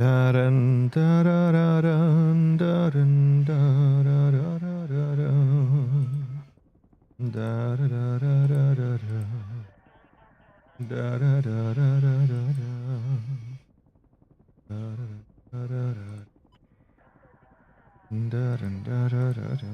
Da-dun, da-da-da-dun, da-dun, da-da-da-da-da-dun. Da-da-da-da-da-da-da. Da-da-da-da-da-da-da. Da-da-da-da-da-da. Da-dun, da-da-da-da.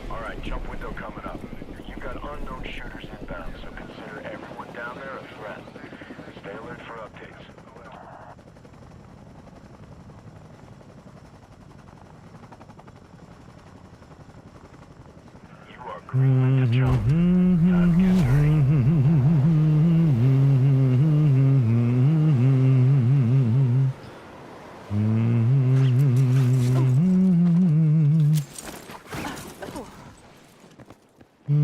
Alright, jump window coming up. You've got unknown shooters inbound, so consider everyone down there a threat. Stay alert for updates. You are green to jump. Time to get dirty. You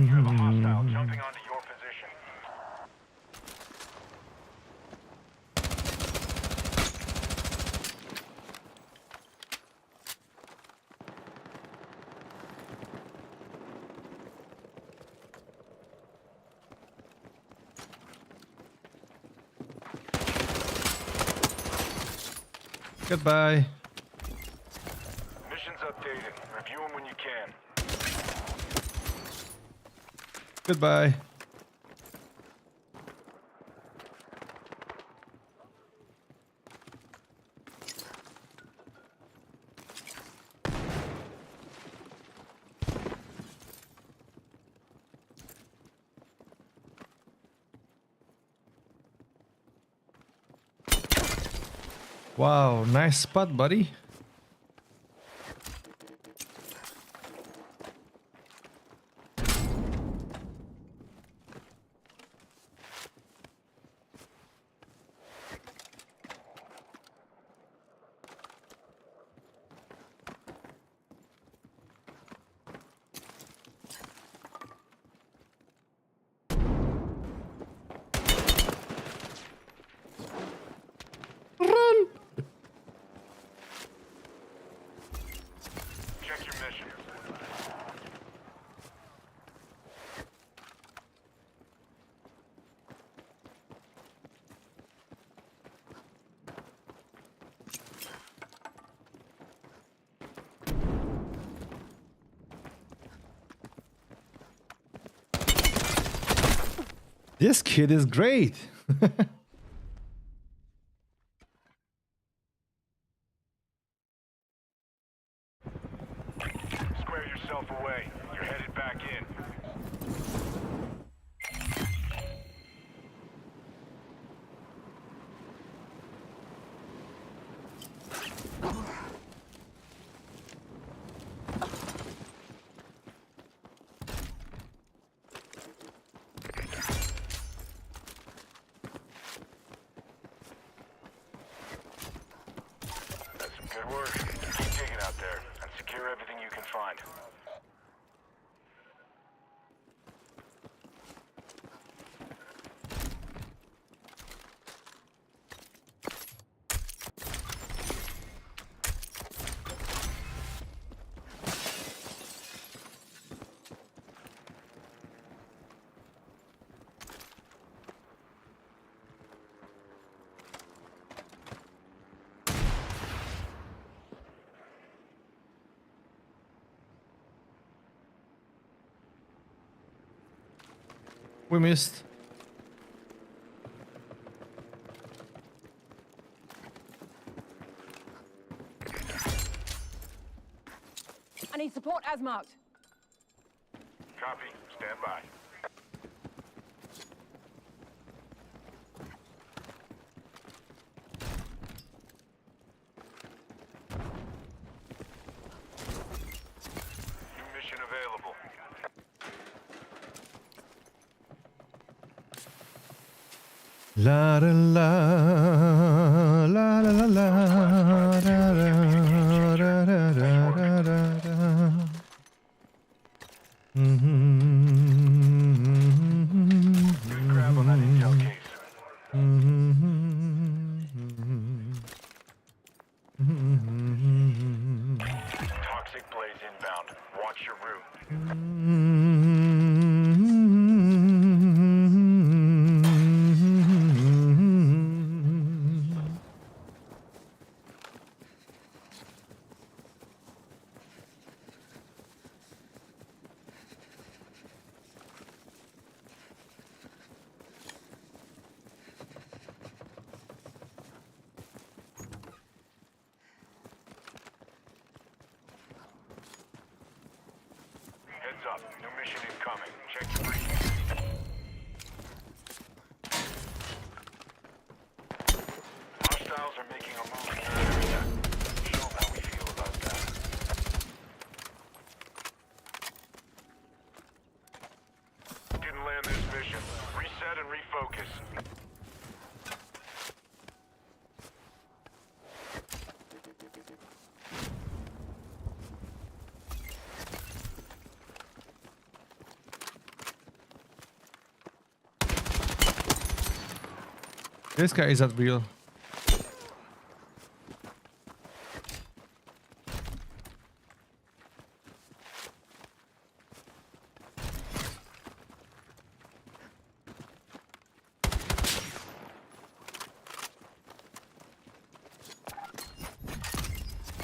have a hostile jumping onto your position. Goodbye. Mission's updated. Review them when you can. Goodbye. Wow, nice spot, buddy. Run! Check your mission. This kid is great. Square yourself away. You're headed back in. That's some good work. Keep digging out there and secure everything you can find. We missed. I need support as marked. Copy. Stand by. La la la la la la la da, da, da, da, da, da, da. Good grab on that intel case. Toxic blaze inbound. Watch your route. Heads up. New mission incoming. Check your briefing. Hostiles are making a move in your area. Show them how we feel about that. Didn't land this mission. Reset and refocus. This guy is not real.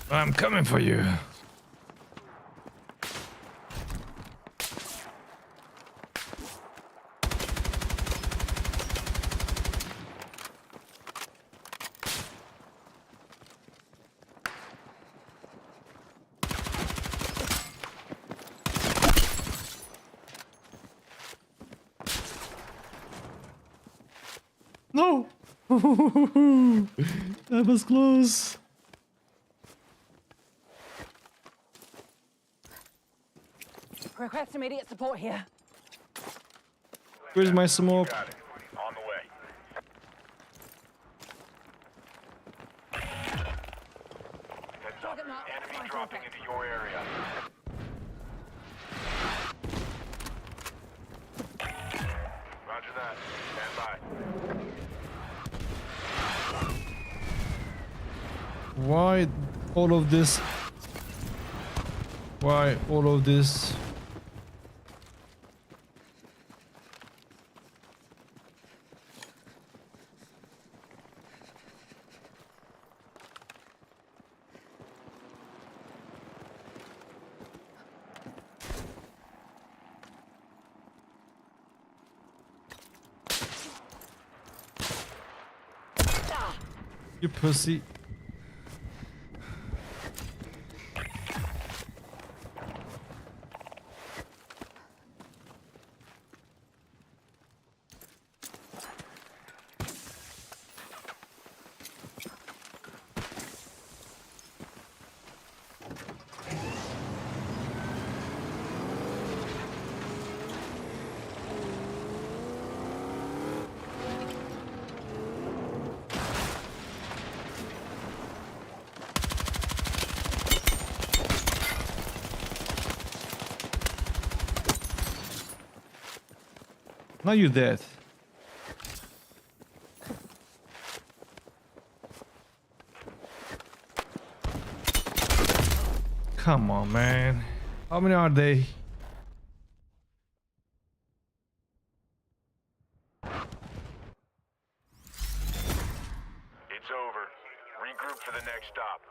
I'm coming for you. No! That was close. Request immediate support here. Where's my smoke? Got it. On the way. Heads up. Target marked. Enemy Fine dropping contact. into your area. Roger that. Stand by. Why all of this? Why all of this? You pussy. Now you're dead. Come on, man. How many are they? It's over. Regroup for the next stop.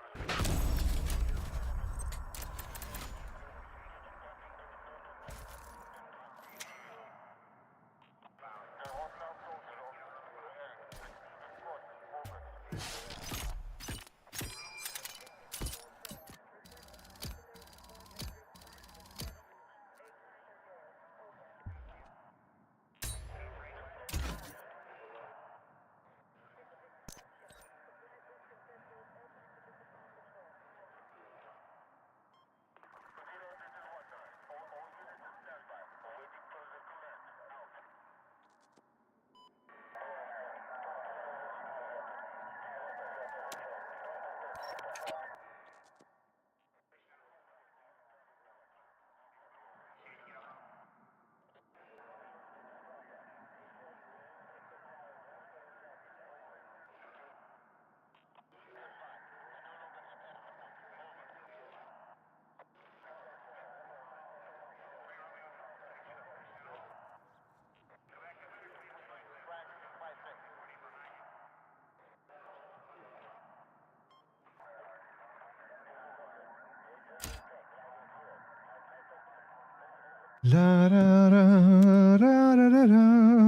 La ra ra ra ra ra ra ra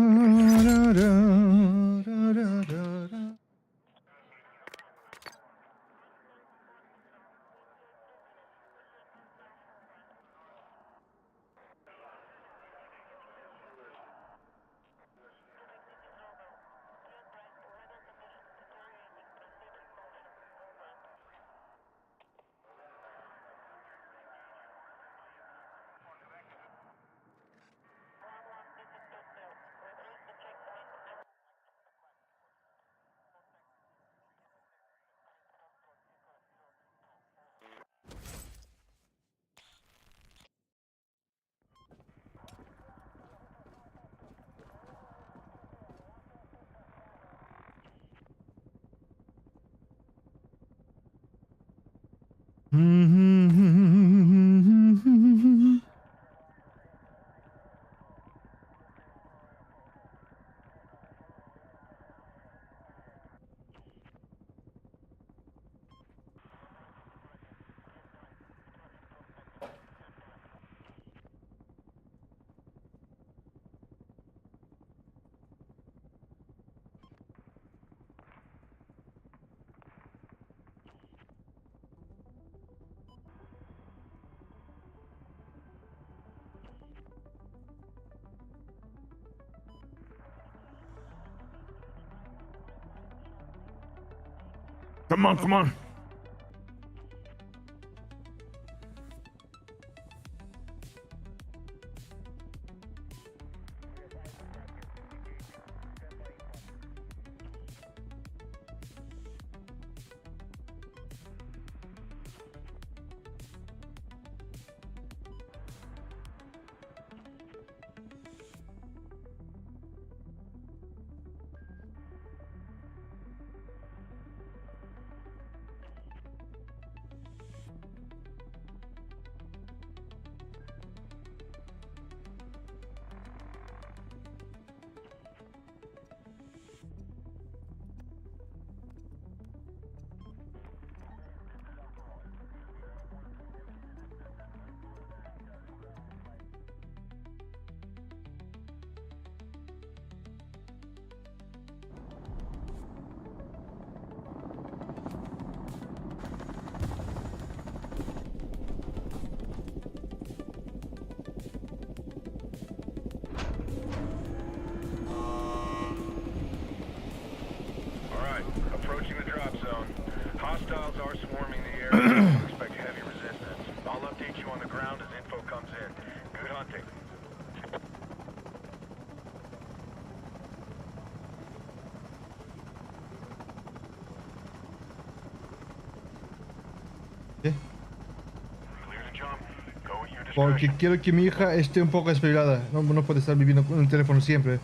ra ra ra ra. Come on, come on. Approaching the drop zone. Hostiles are swarming the area. Expect heavy resistance. I'll update you on the ground as info comes in. Good hunting. ¿Qué? Clear to jump. Go at your Porque discretion. quiero que mi hija esté un poco espabilada. No, no puede estar viviendo con el teléfono siempre.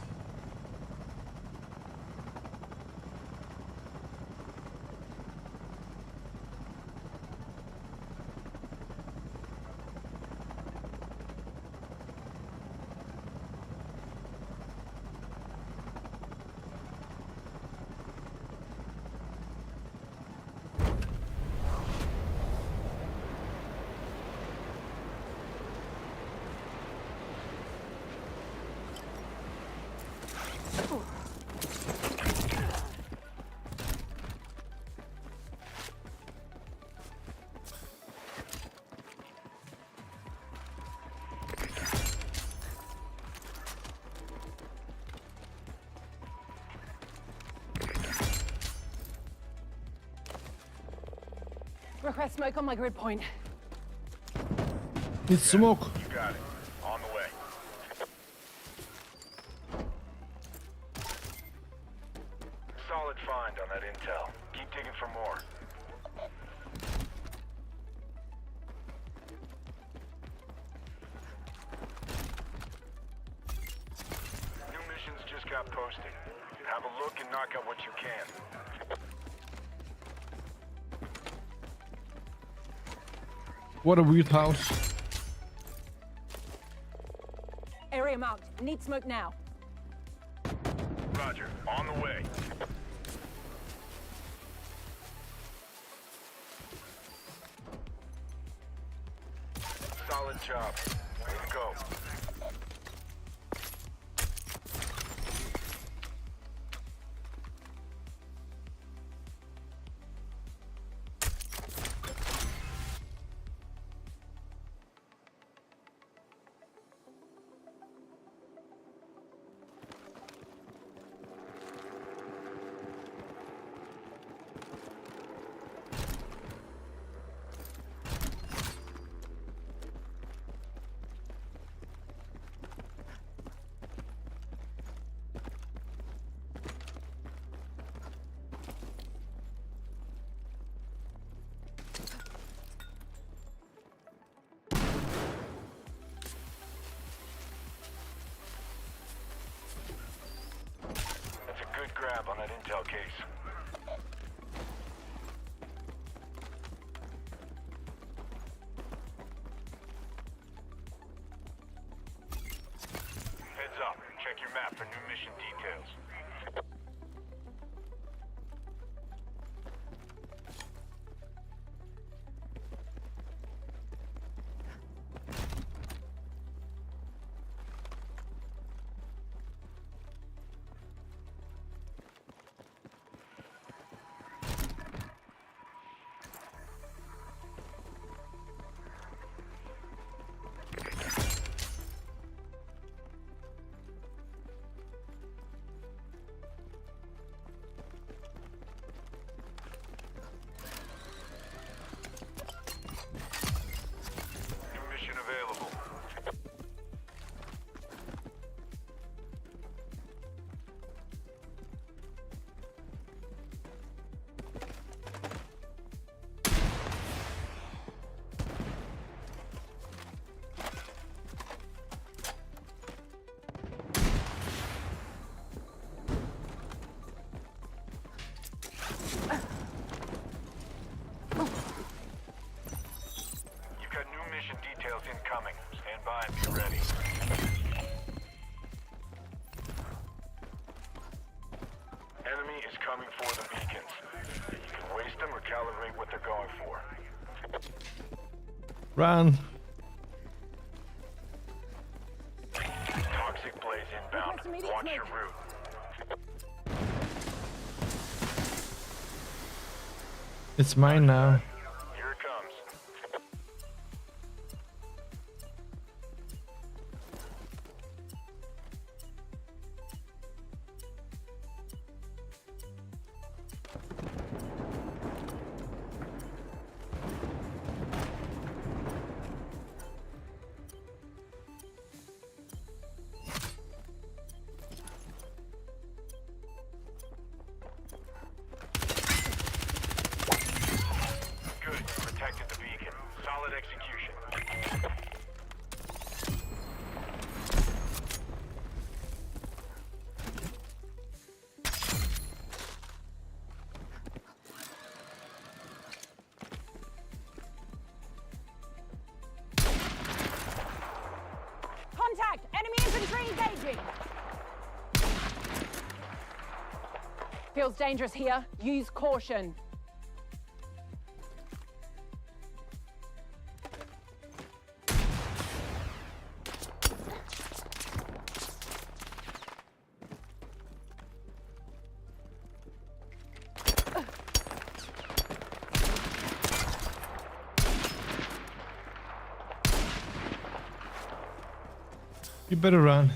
Request smoke on my grid point. Need smoke. You got it. On the way. Solid find on that intel. Keep digging for more. New missions just got posted. Have a look and knock out what you can. What a weird house. Area marked. Need smoke now. Roger. On the way. Solid job. Way to go. scrap on that intel case. Heads up. Check your map for new mission details. New mission available. You've got new mission details incoming. Stand by and be ready. Enemy is coming for the beacons. You can waste them or calibrate what they're going for. Run. Toxic blaze inbound. Request immediate Watch your move. route. It's mine now. Here it comes. Good. You protected the beacon. Solid execution. Contact! Enemy infantry engaging! Feels dangerous here. Use caution. You better run.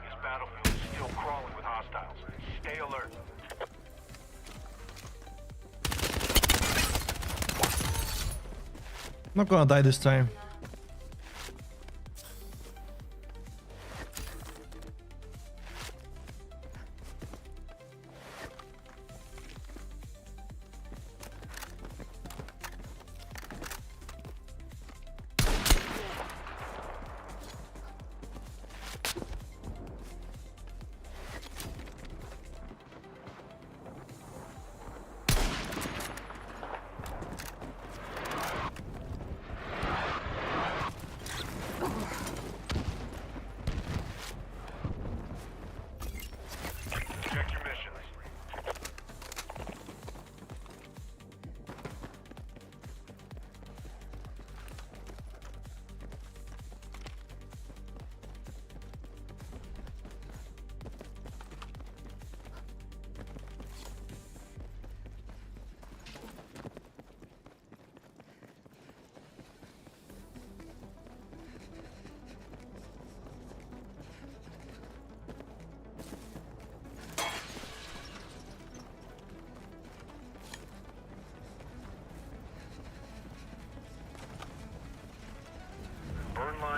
This battlefield is still crawling with hostiles. Stay alert. I'm not gonna die this time.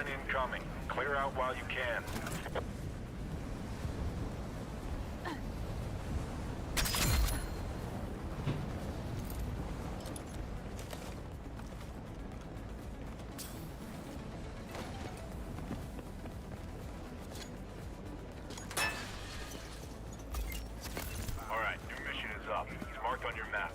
line incoming. Clear out while you can. All right, new mission is up. It's marked on your map.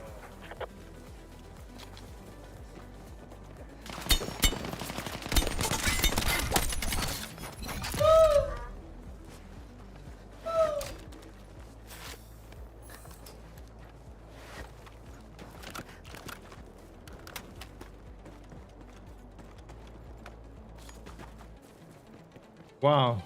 Wow.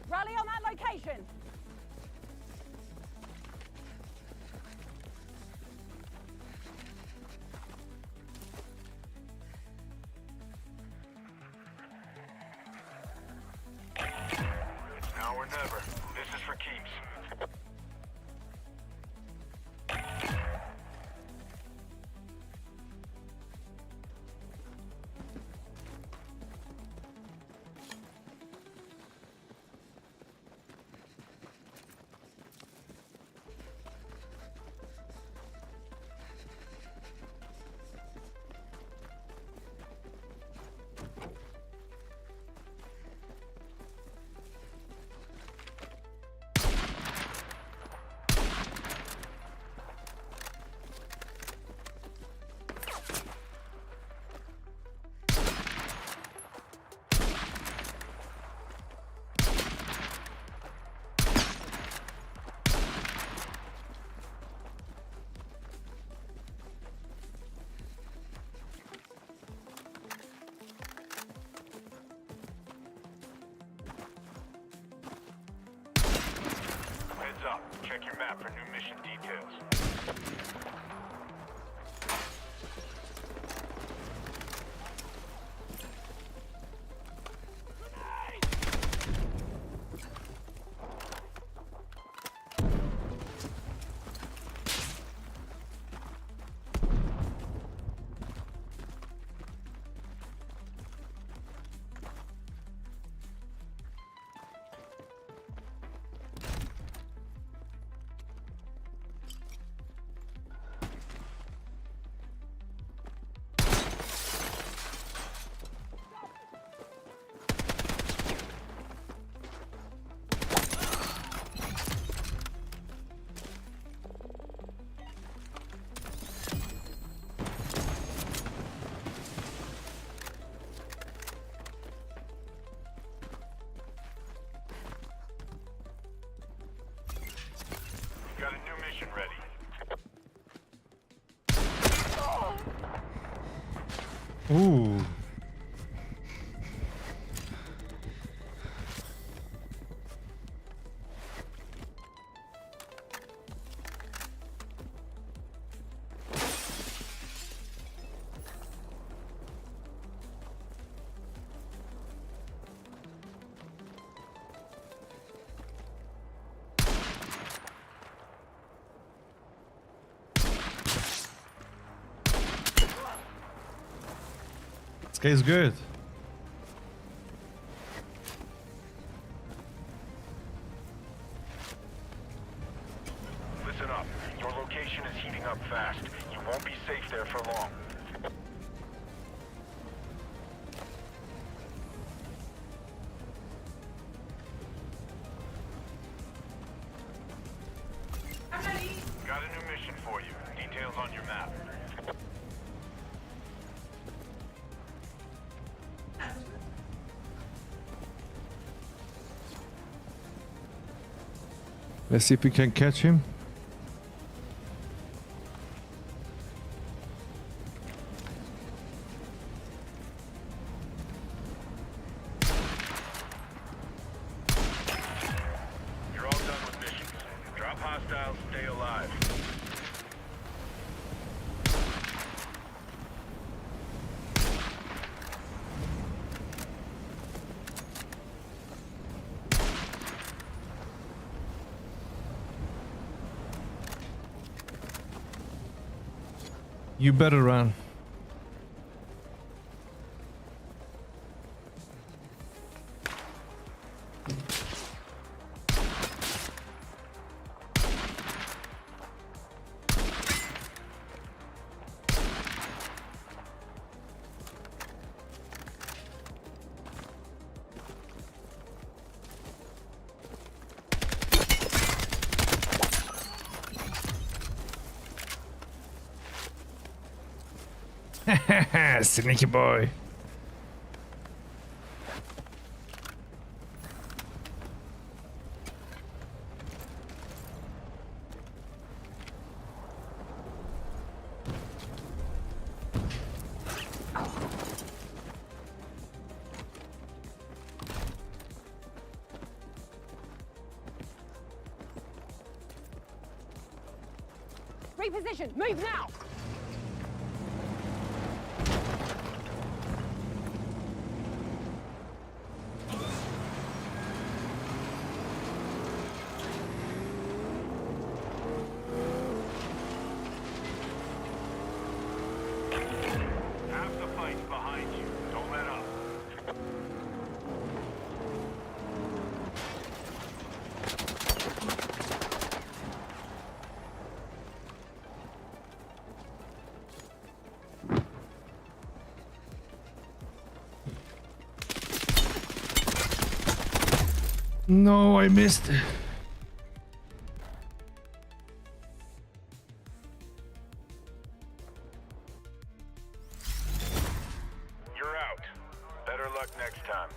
Rally on that location. It's now or never. This is for keeps. Heads up. Check your map for new mission details. Got a new mission ready. Ooh. This guy's good. Listen up. Your location is heating up fast. You won't be safe there for long. Got a new mission for you. Details on your map. Let's see if we can catch him. You're all done with missions. Drop hostiles, stay alive. You better run. Sneaky boy. Reposition. Move now. Half the fight's behind you. Don't let up. No, I missed. You're out. Better luck next time.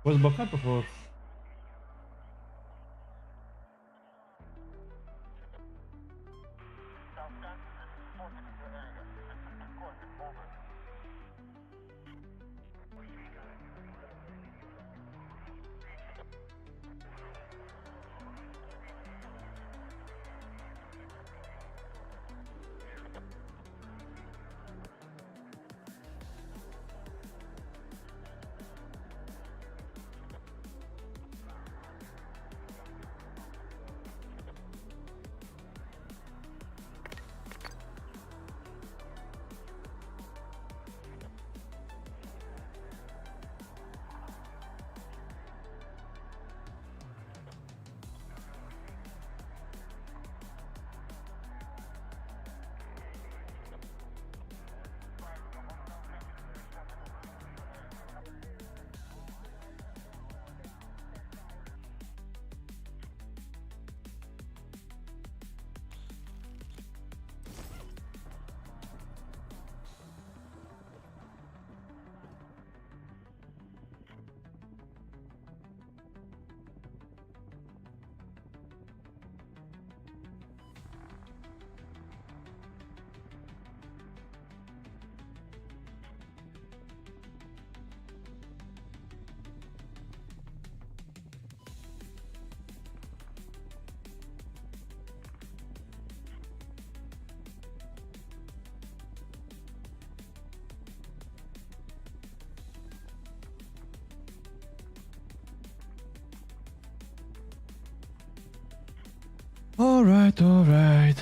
Was bloccado, por favor. All right, all right.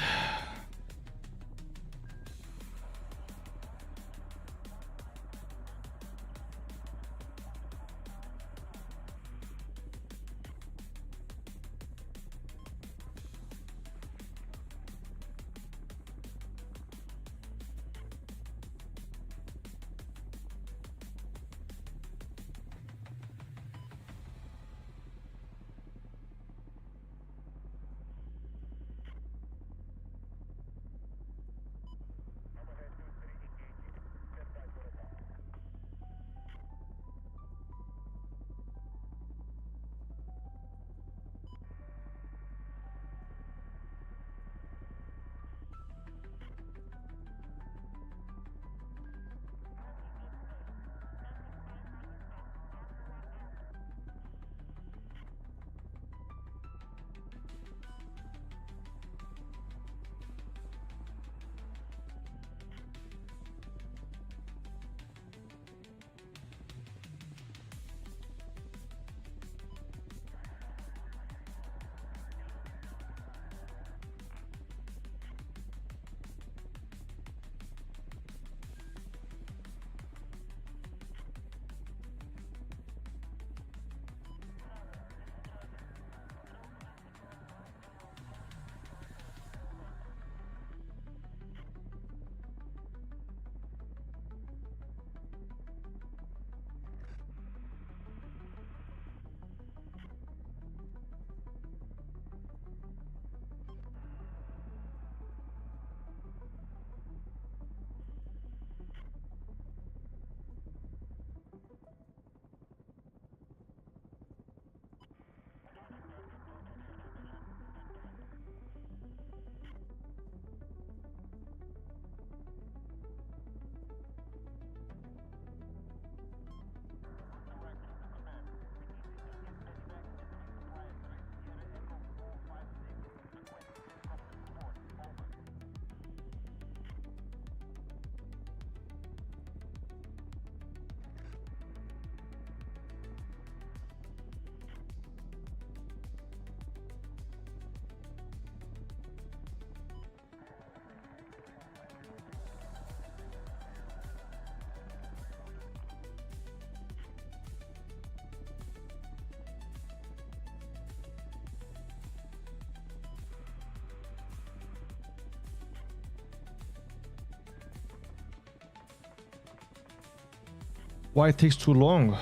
Why it takes too long?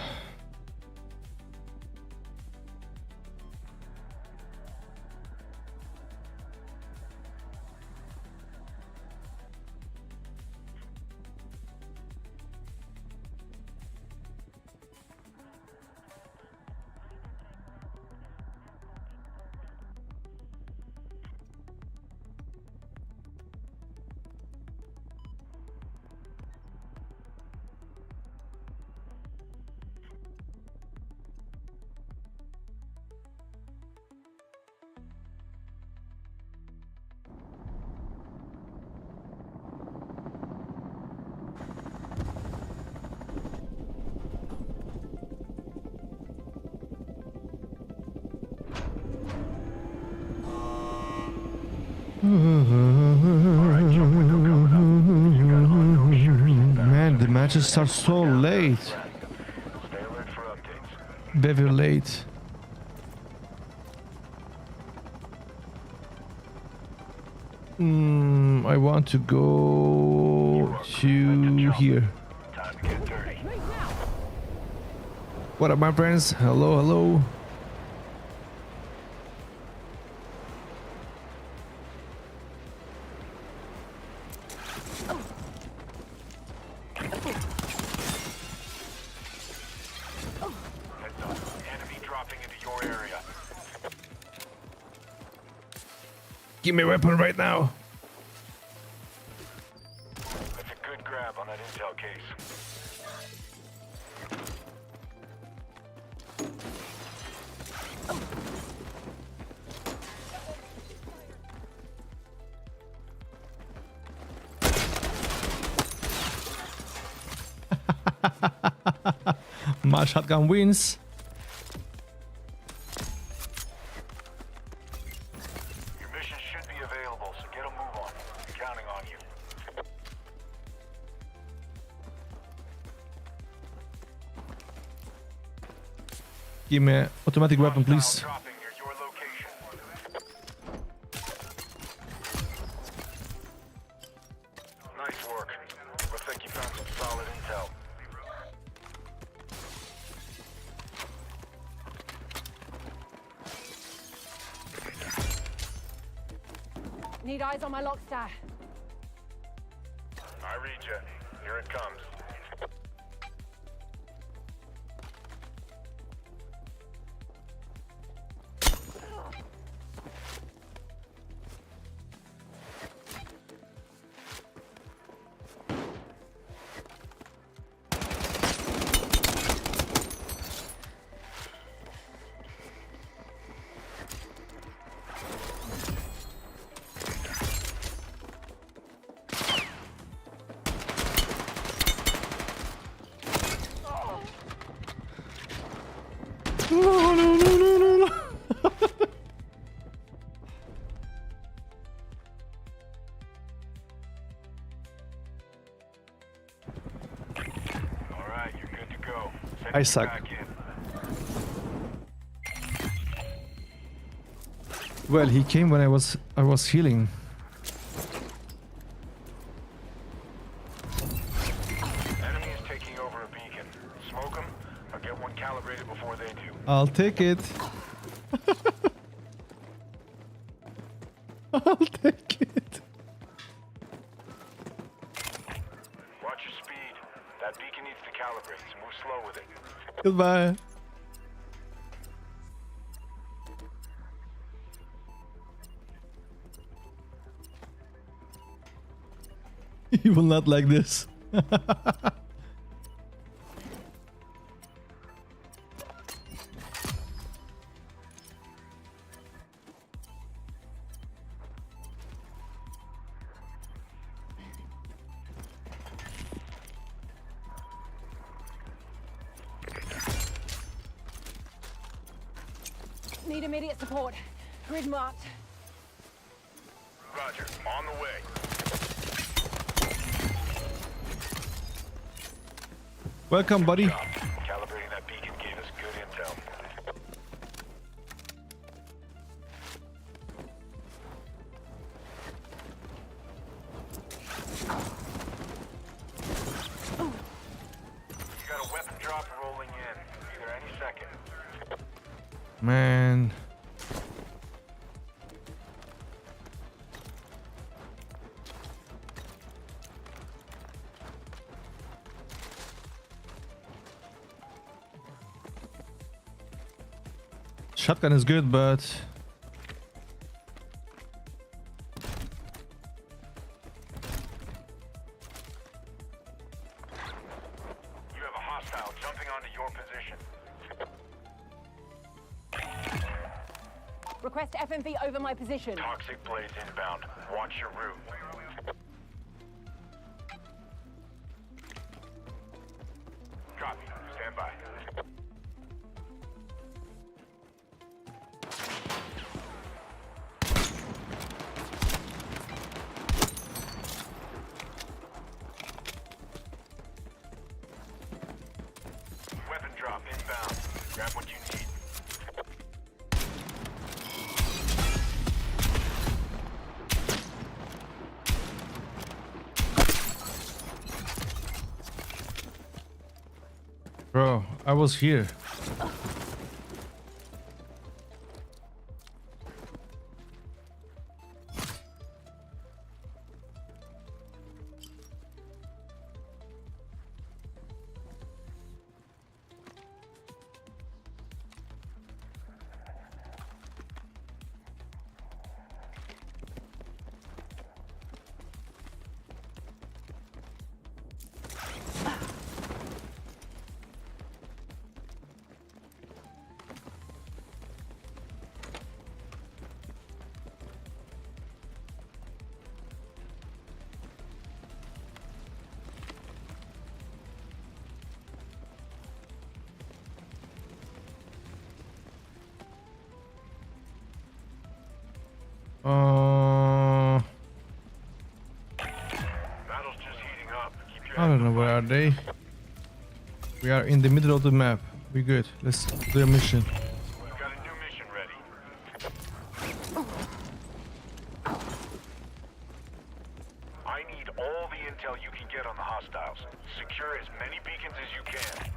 Man, the matches start so late. Stay alert for updates. Very late. I want to go to here. Time to get dirty. Move now! What up, my friends? Hello, hello. Heads up. Enemy dropping into your area. Give me a weapon right now. That's a good grab on that intel case. My shotgun wins. Your mission so get a move on. I'm counting on you. Give me an automatic weapon, please. Hostile dropping near your location. Nice work. Looks like you found some solid intel. Need eyes on my lockstar. I read you. Here it comes. No, no, no, no, no, no. All right, you're good to go. Send I you suck. back in. Well, he came when I was healing. Enemy is taking over a beacon. Smoke them, or get one calibrated before they do. I'll take it. I'll take it. Watch your speed. That beacon needs to calibrate, so move slow with it. Goodbye. You will not like this. Need immediate support. Grid marked. Roger, on the way. Welcome, buddy. Job. Calibrating that beacon gave us good intel. You got a weapon drop rolling in. Either any second. Man. Shotgun is good, but You have a hostile jumping onto your position. Request FMV over my position. Toxic blades inbound. Watch your route. Copy. Stand by. Weapon drop inbound. Grab what you need. bro, I was here. I don't know where are they. We are in the middle of the map. We good. Let's do a mission. We've got a new mission ready. I need all the intel you can get on the hostiles. Secure as many beacons as you can.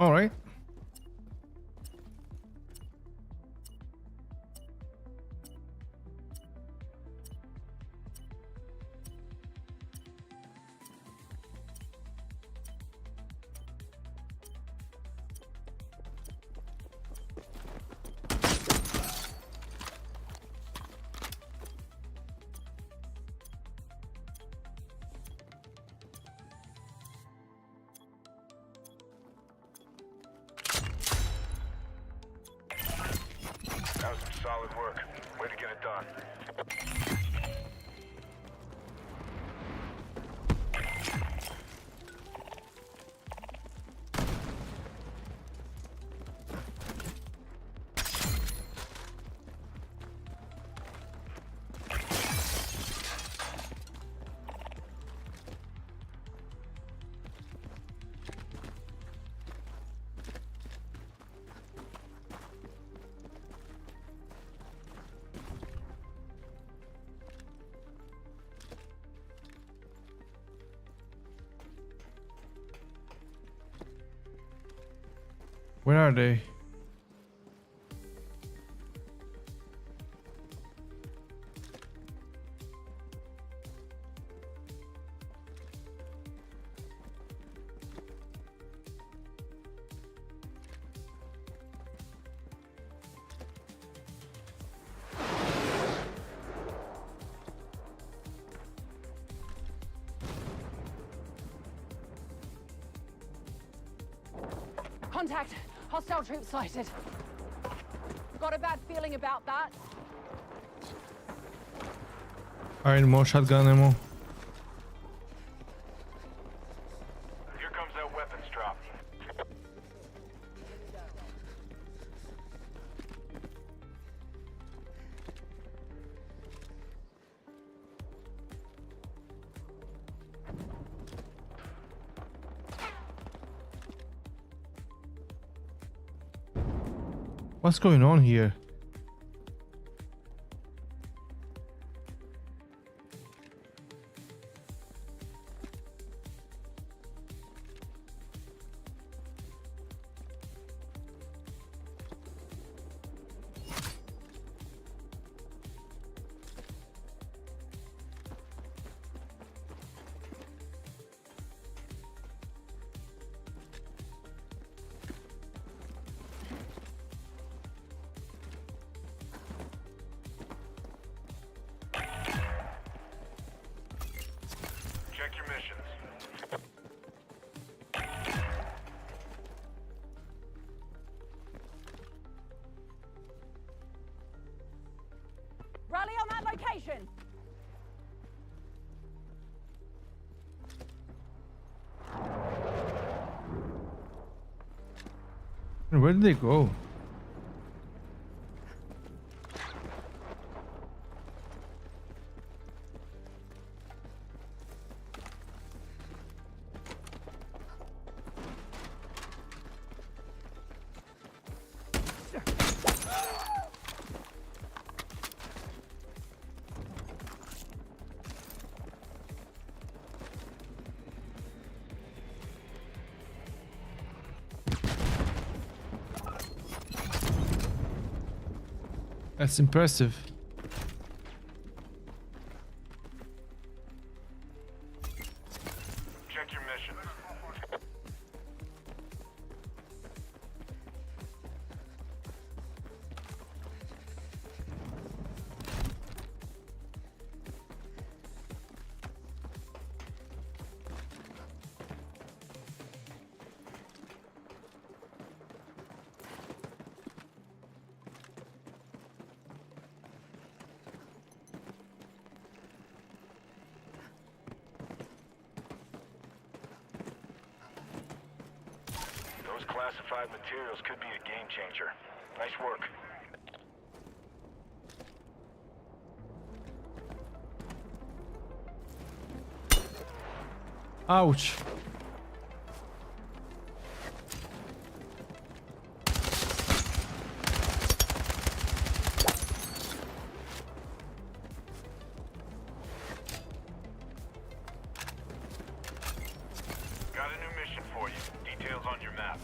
All right. That was some solid work. Way to get it done. Where are they? Contact! Hostile troops sighted. Got a bad feeling about that. I need more shotgun ammo. Here comes that weapons drop. What's going on here? Check your missions. Rally on that location! Where did they go? That's impressive. Check your missions. Those classified materials could be a game changer. Nice work. Ouch. Got a new mission for you. Details on your map.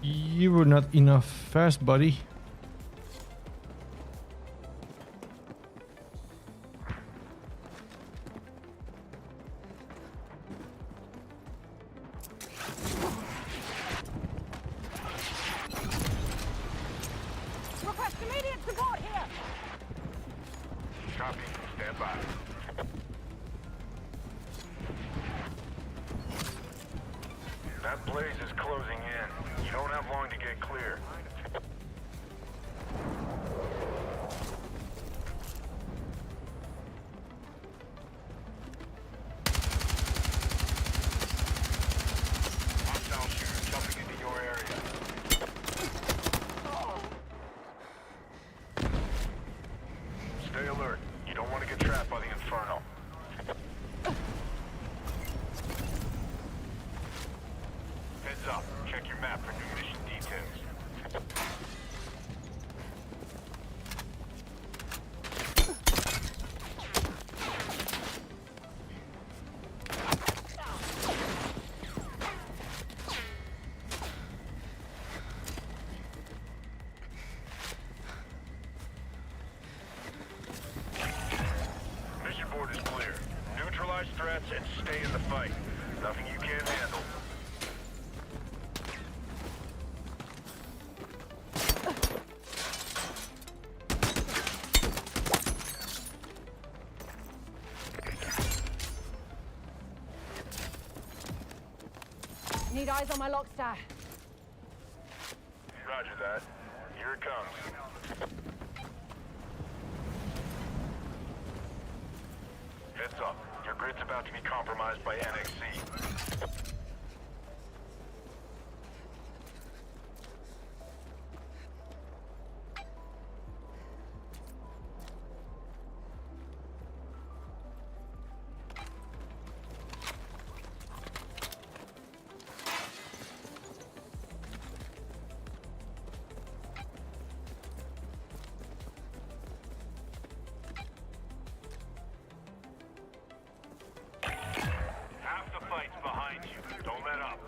You were not enough fast, buddy. Request immediate support here! Copy. Stand by. That blaze is closing in. You don't have long to get clear. Hostile shooter jumping into your area. Stay alert. You don't want to get trapped by the Inferno. Heads up. Check your map for new mission details. Mission board is clear. Neutralize threats and stay in the fight. Nothing you can't handle. Need eyes on my lockstar. Roger that. Here it comes. Heads up. Your grid's about to be compromised by NXC. Half the fight's behind you. Don't let up.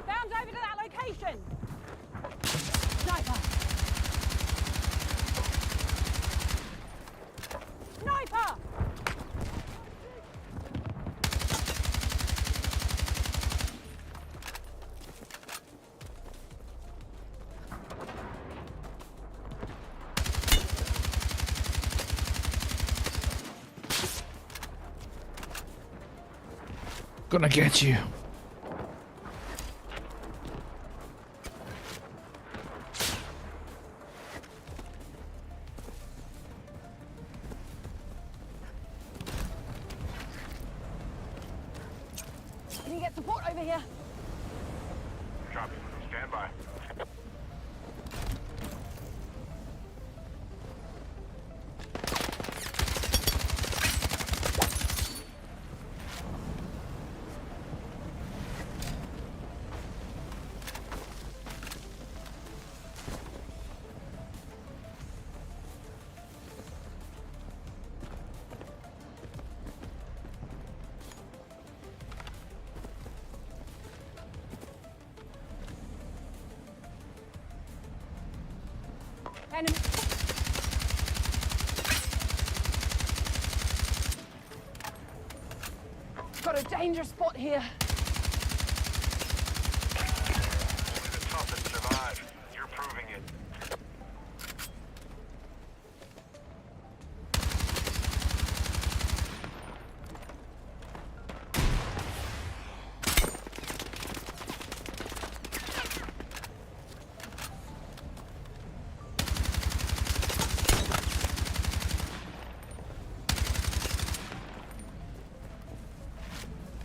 Bound over to that location! Sniper! Sniper! Gonna get you. Can you get support over here? Copy. Stand by. Enemy. Got a danger spot here. Only the toughest survive. You're proving it.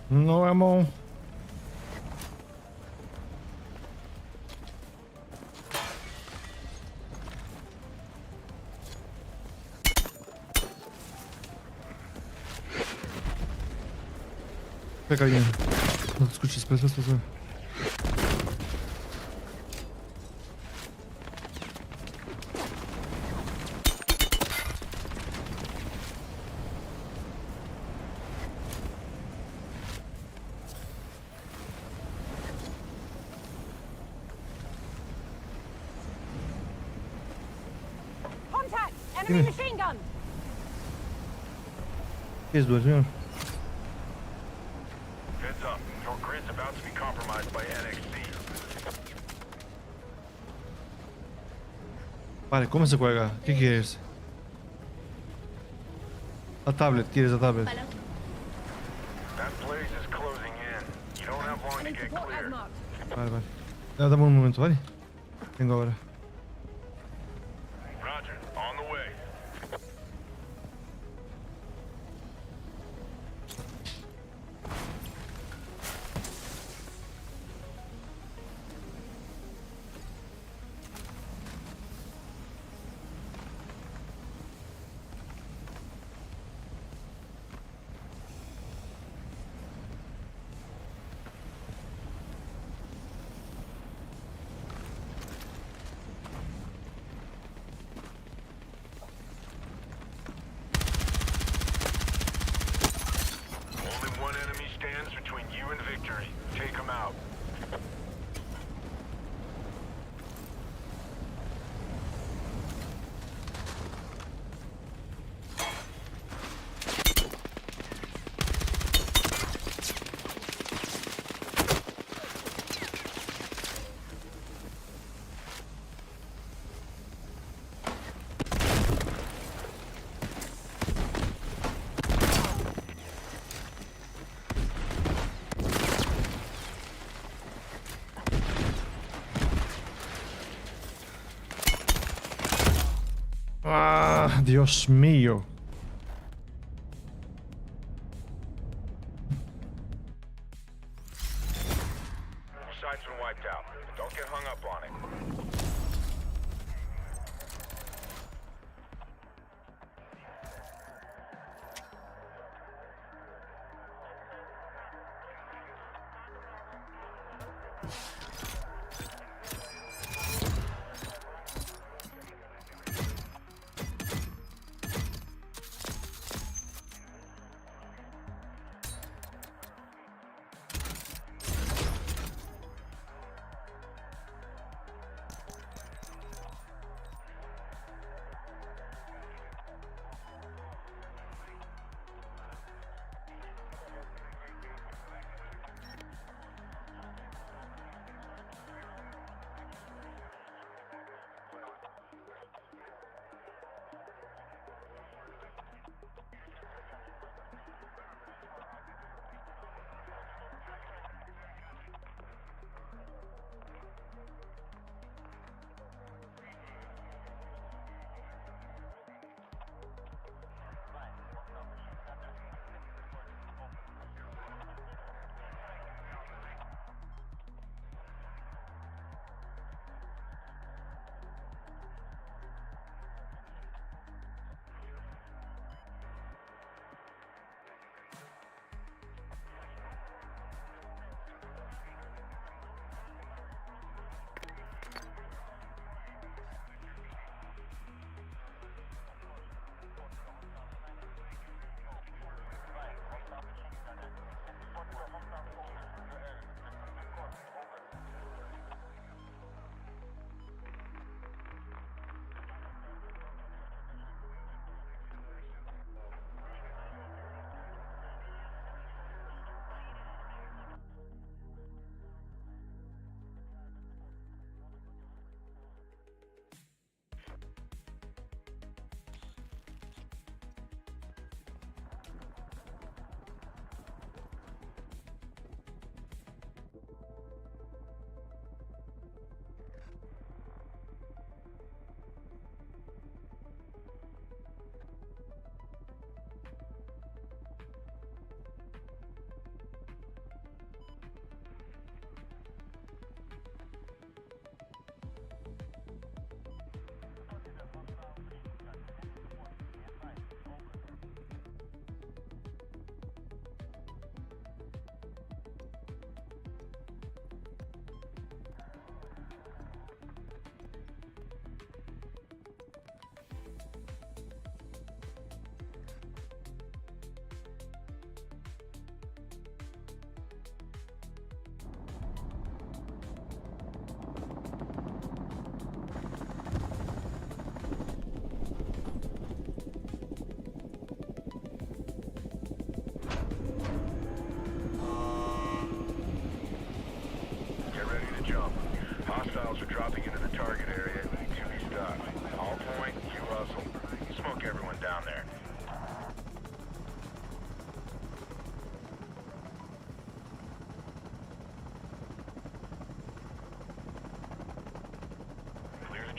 No ammo. Czekaj, nie. No skróci z plecy, to. Contact! Enemy machine gun! Jest złodziej. Heads up. Your grid's about to be compromised by NXC. Vale, ¿cómo se juega? ¿Qué quieres? La tablet, ¿quieres la tablet? That blaze is closing in. You don't have long to Need get support clear. as marked. Vale, vale. Dame un momento, ¿vale? Vengo ahora. Roger. On the way. Only one enemy stands between you and victory. Take him out. Ah, Dios mío. Side's been wiped out. Don't get hung up on it.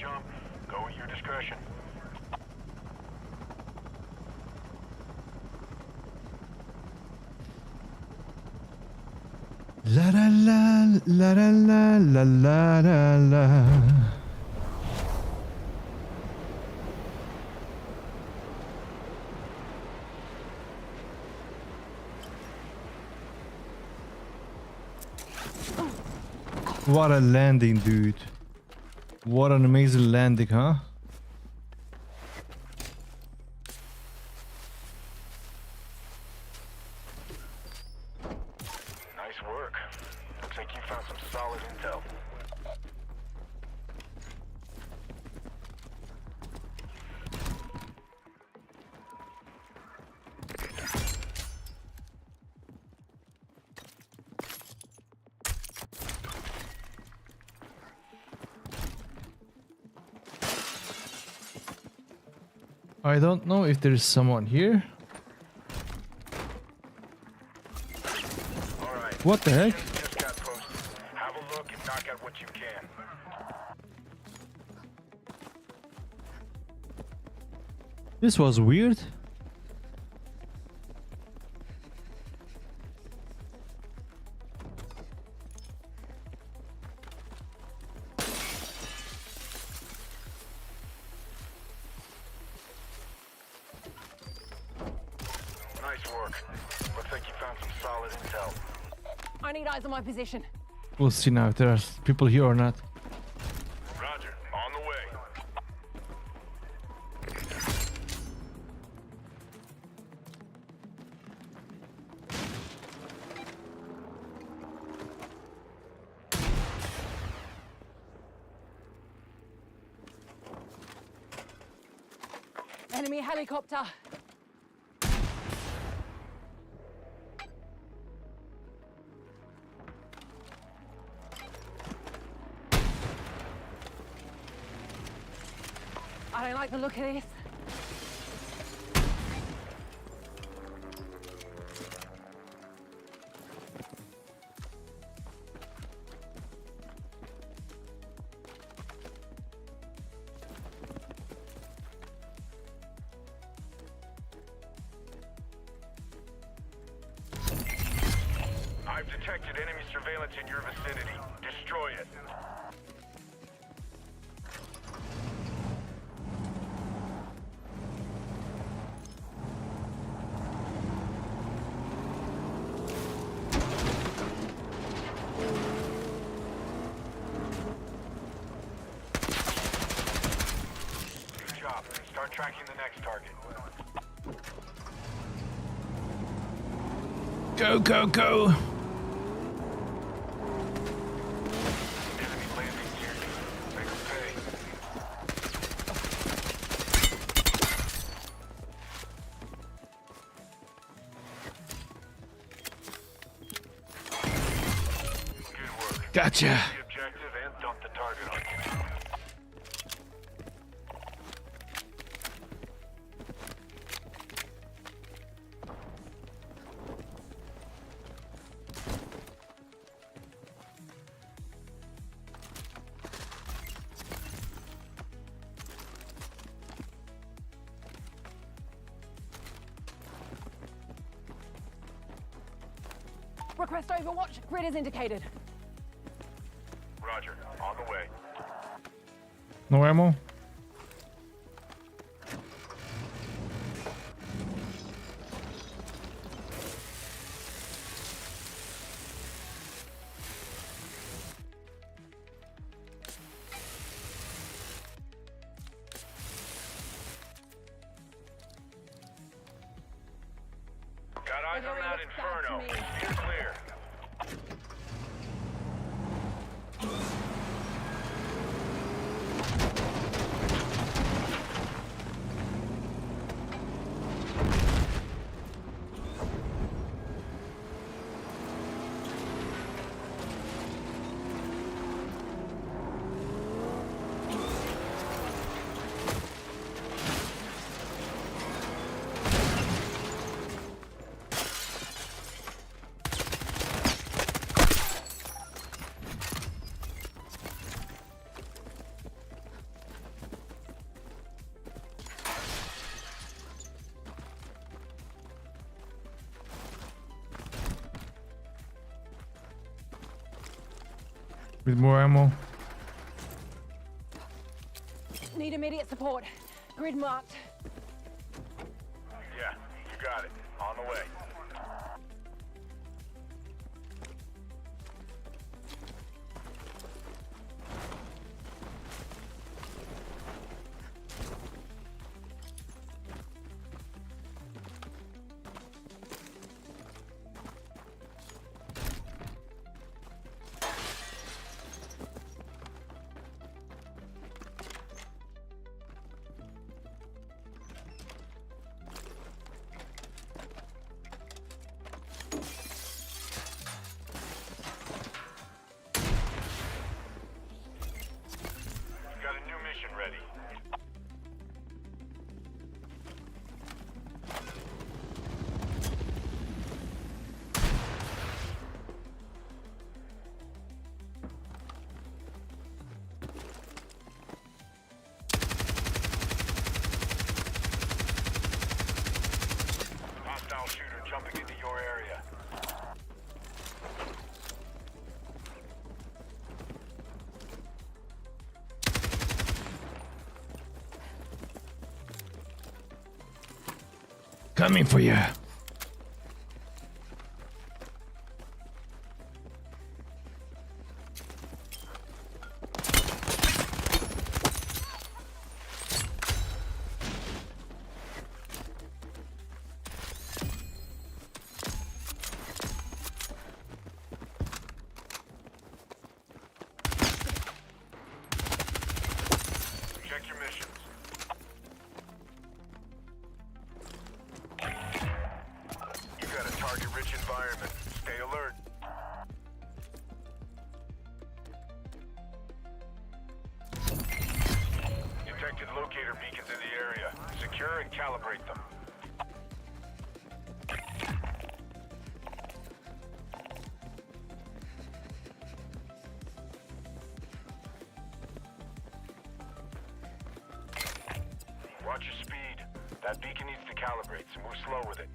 jump, go at your discretion. La la la la la la la la la la. What a landing, dude. What an amazing landing, huh? Nice work. Looks like you found some solid intel. I don't know if there's someone here. All right. What the heck? Just got posted. Have a look and knock out what you can. This was weird. Nice work. Looks like you found some solid intel. I need eyes on my position. We'll see now if there are people here or not. Roger. On the way. Enemy helicopter. I don't like the look of this. I've detected enemy surveillance in your vicinity. Destroy it. Good job. Start tracking the next target. Go, go, go! Enemy landing near you. Make 'em pay. Good work. Gotcha! The objective and dump the target on you. Request overwatch. Grid is indicated. Roger. On the way. No ammo? Got eyes The on area that looks bad to inferno. me. You're clear. With more ammo. Need immediate support. Grid marked. Yeah, you got it. On the way. Got a new mission ready. Hostile shooter jumping into your area. Coming for you. Check your missions. You got a target-rich environment. Stay alert. Detected locator beacons in the area. Secure and calibrate them. Watch your speed. That beacon needs to calibrate, so move slow with it.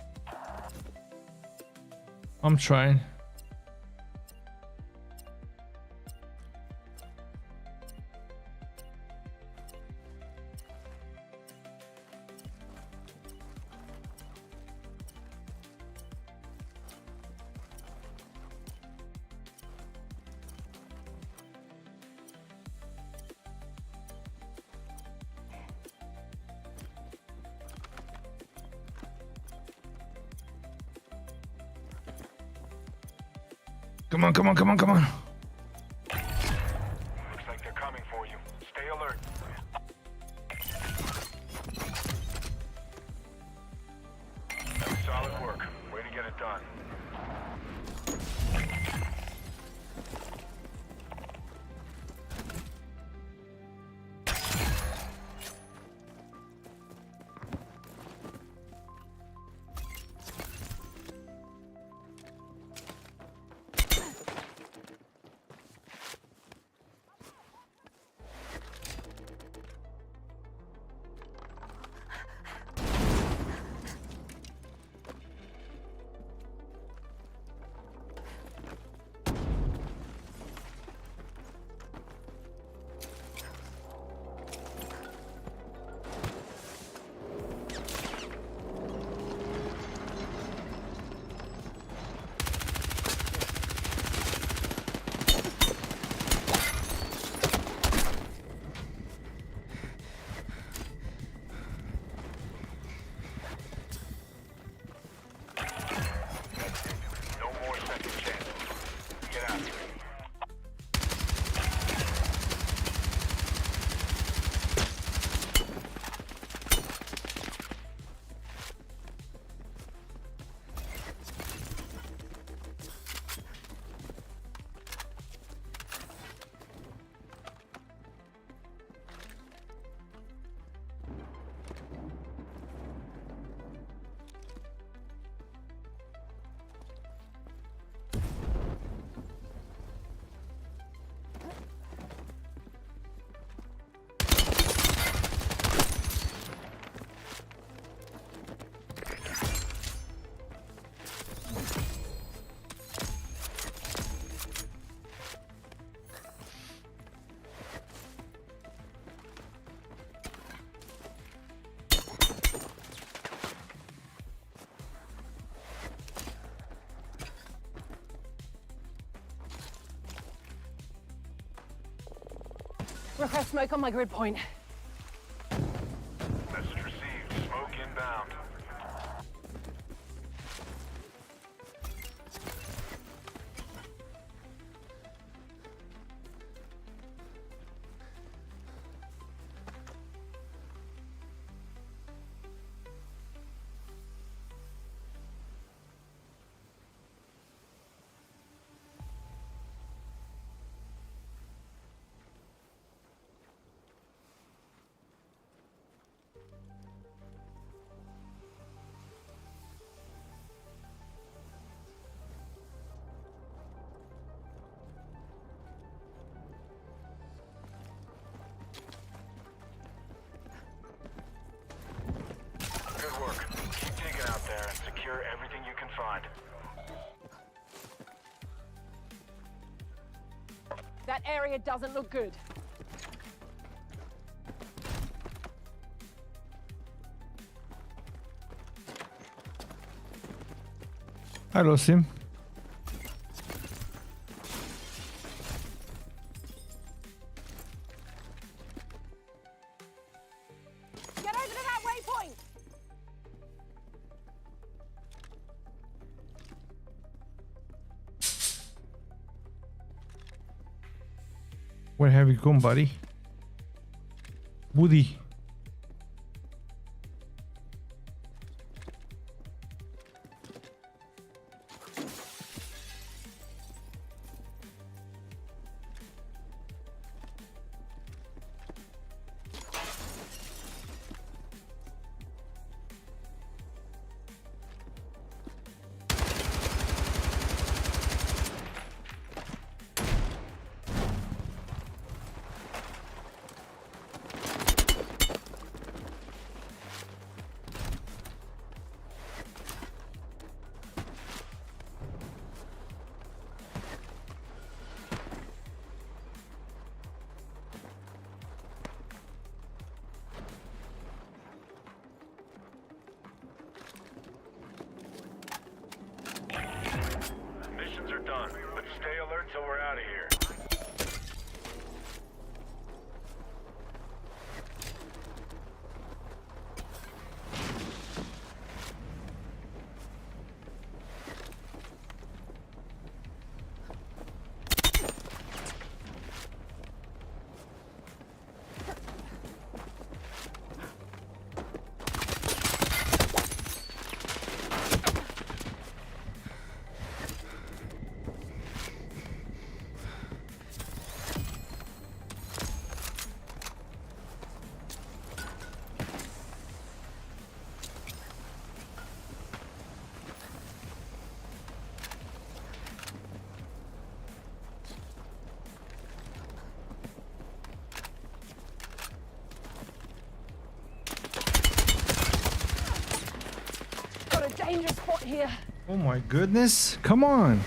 I'm trying. Come on, come on, come on, come on. Looks like they're coming for you. Stay alert. That's solid work. Way to get it done. Request smoke on my grid point. Message received. Smoke inbound. Good work. Keep digging out there and secure everything you can find. That area doesn't look good. I lost him. Get over to that waypoint! Where have you gone, buddy? Woody. Missions are done, but stay alert till we're out of here. Got a dangerous spot here. Oh my goodness. Come on.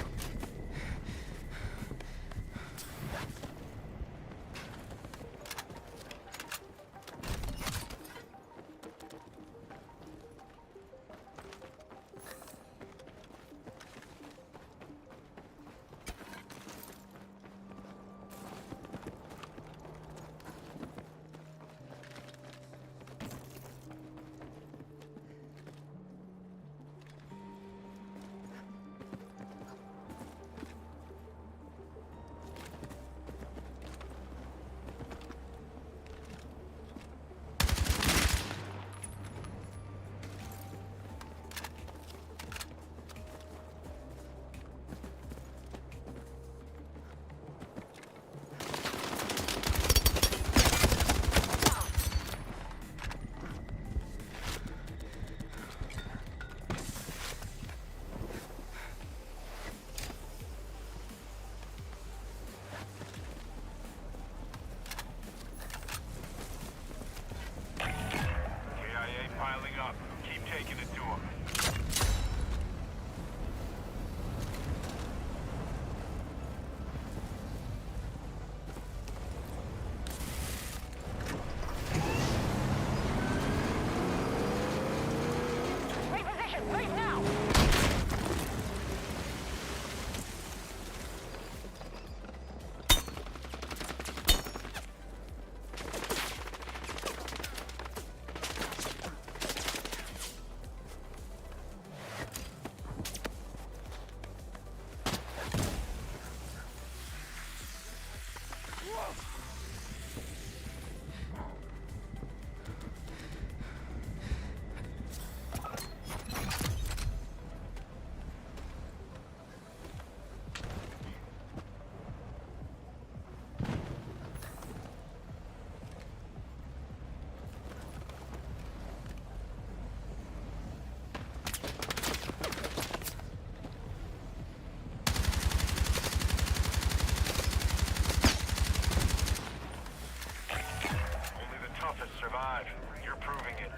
toughest survive. You're proving it.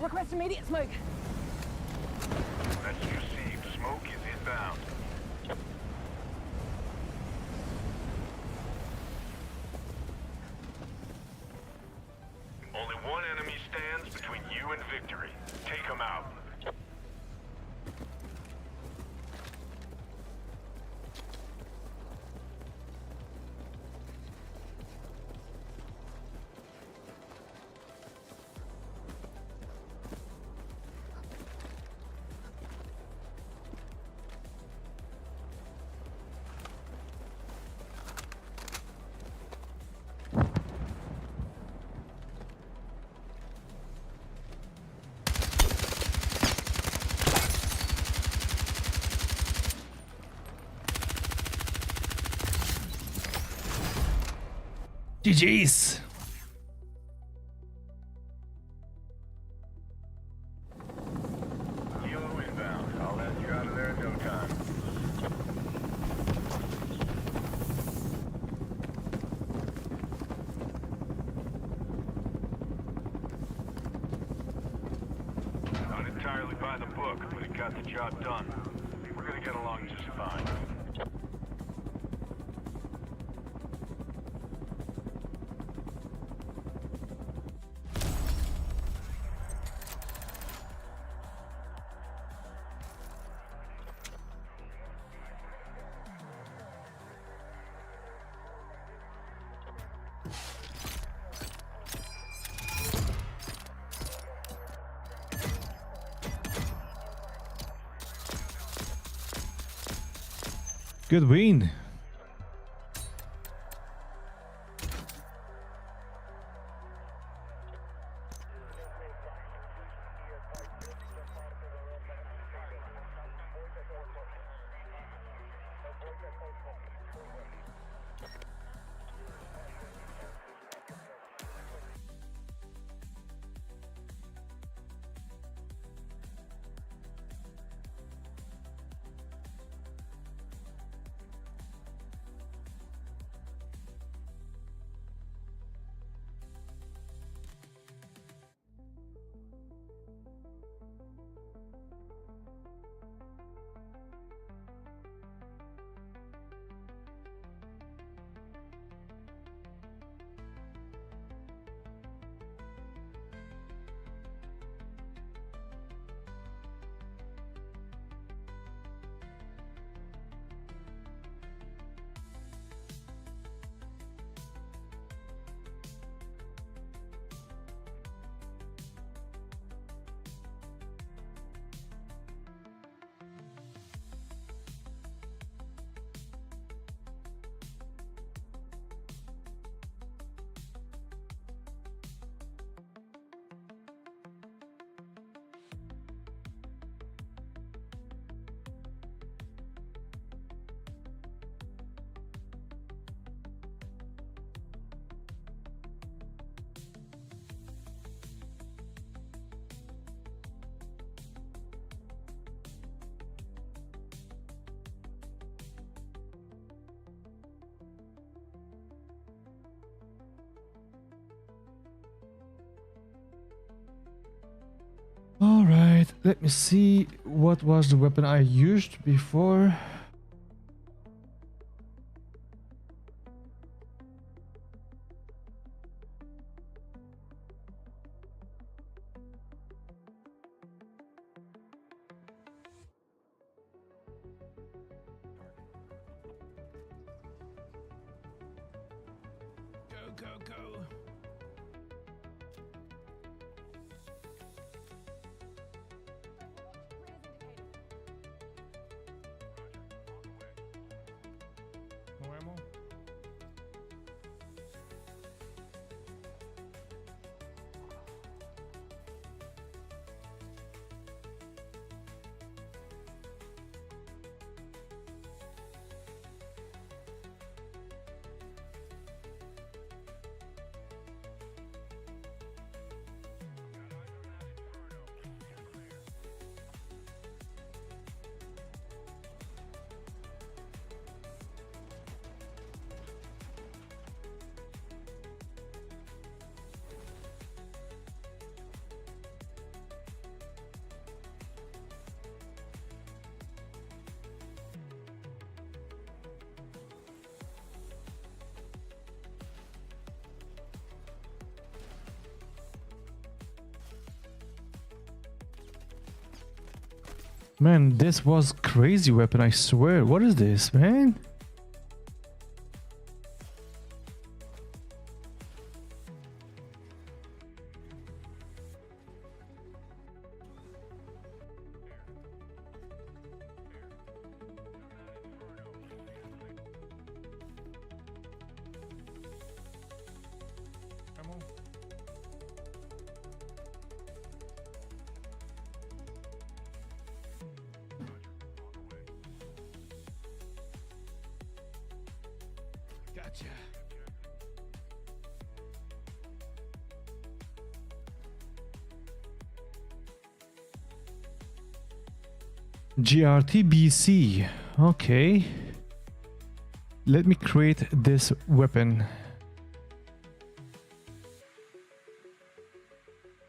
Request immediate smoke. That's received. Smoke is inbound. Only one enemy stands between you and victory. Take him out. GG's. Kilo inbound. I'll let you out of there in no time. Not entirely by the book, but it got the job done. We're gonna get along just fine. Good win. All right, let me see what was the weapon I used before. Go, go, go. No ammo? Man, this was crazy weapon, I swear. What is this, man? Gotcha. GRTBC. Okay. Let me create this weapon.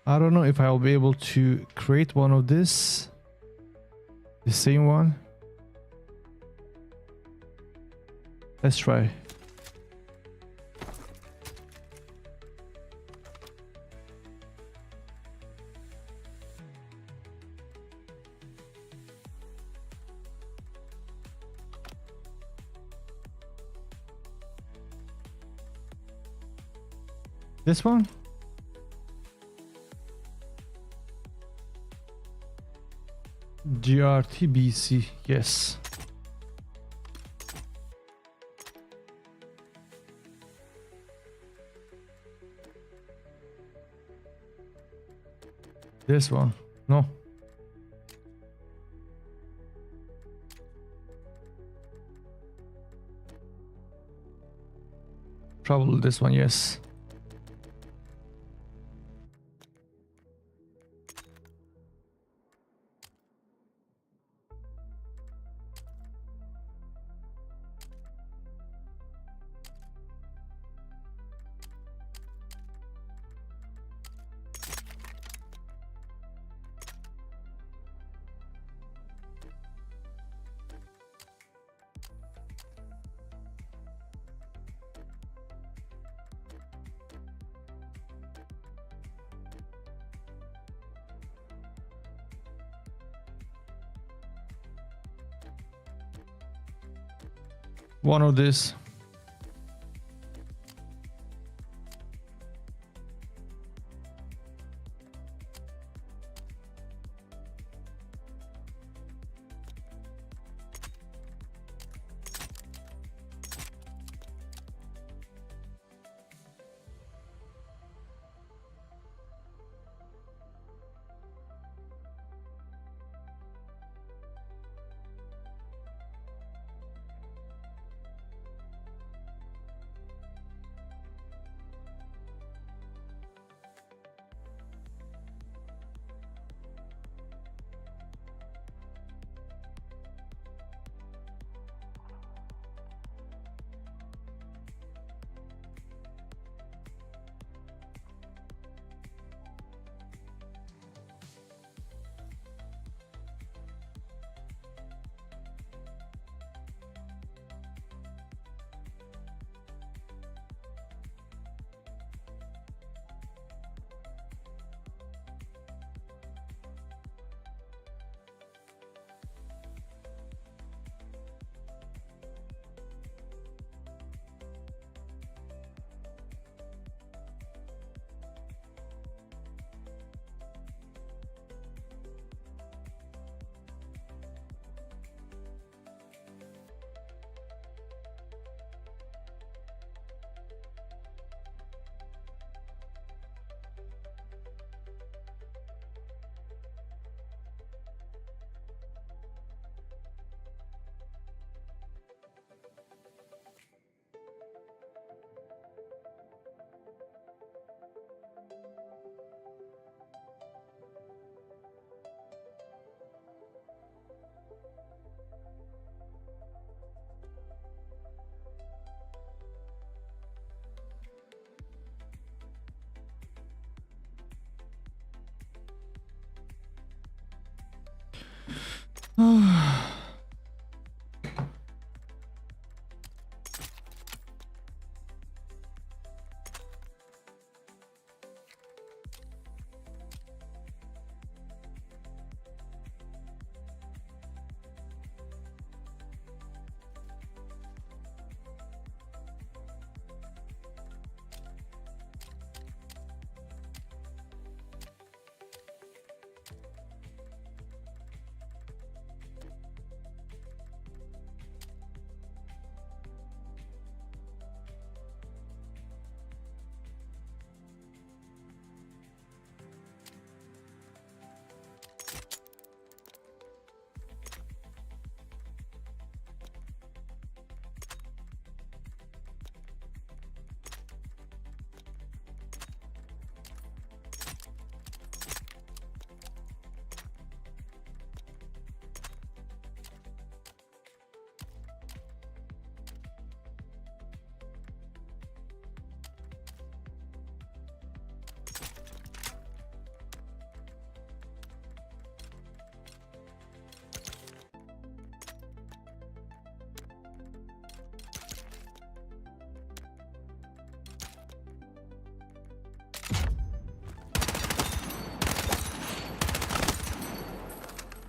I don't know if I'll be able to create one of this. The same one. Let's try. This one? GRTBC, yes. This one, no. Probably this one, yes. One of this.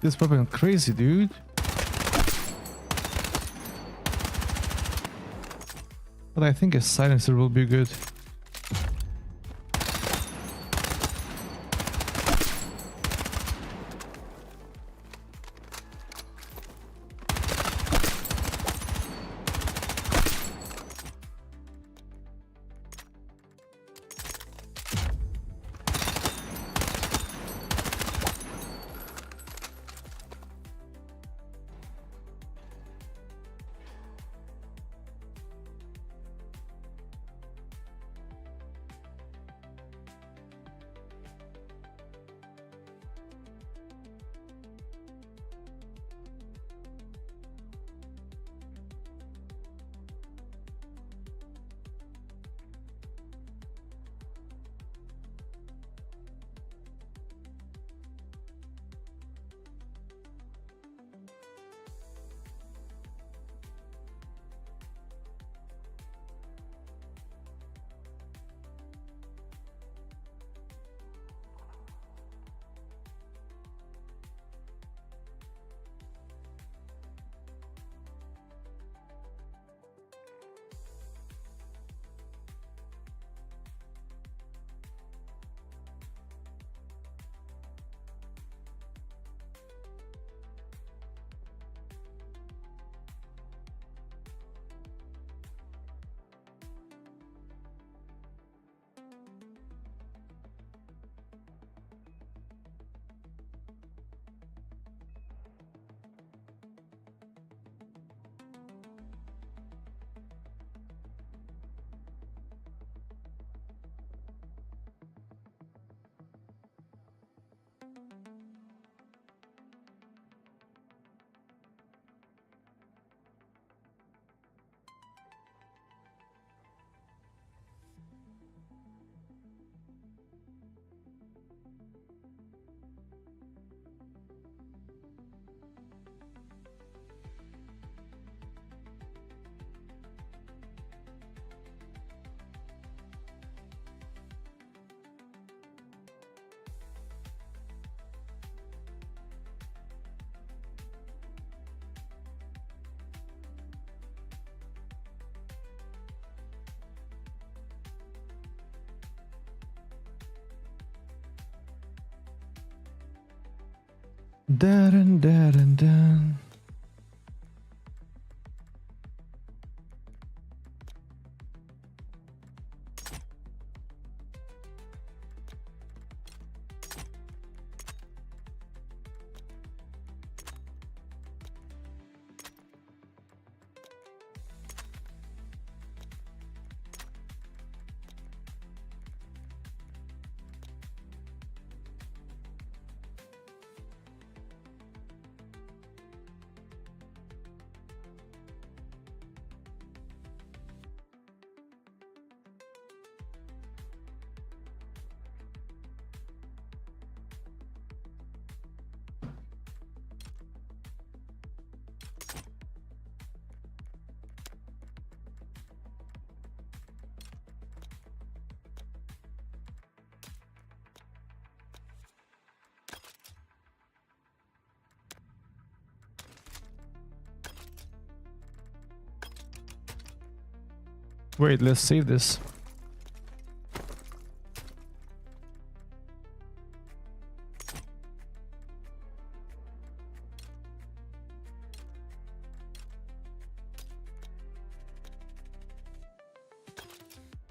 This weapon crazy, dude. But I think a silencer will be good. Dun, dun, dun, dun. Wait, let's save this.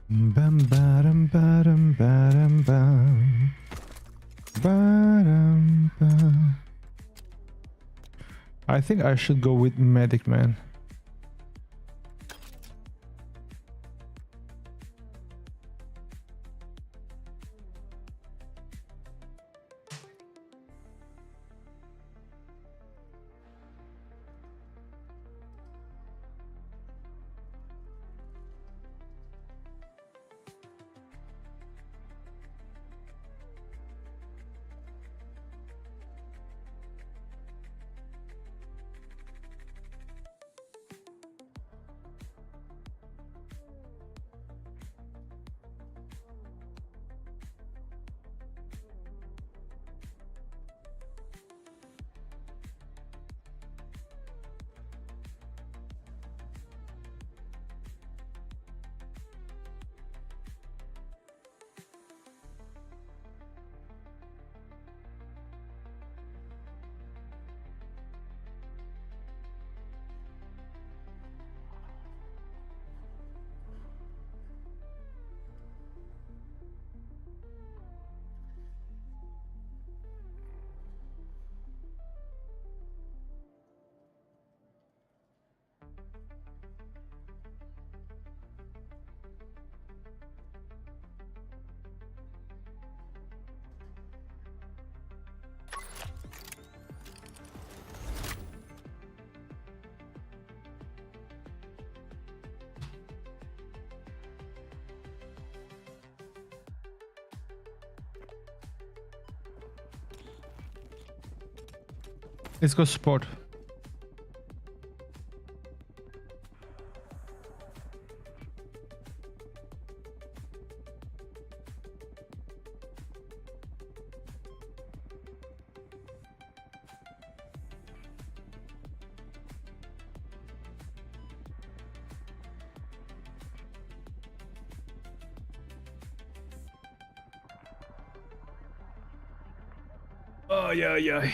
Bam bam bam bam bam bam bam. I think I should go with medic, man. Let's go support. Ay, ay, ay.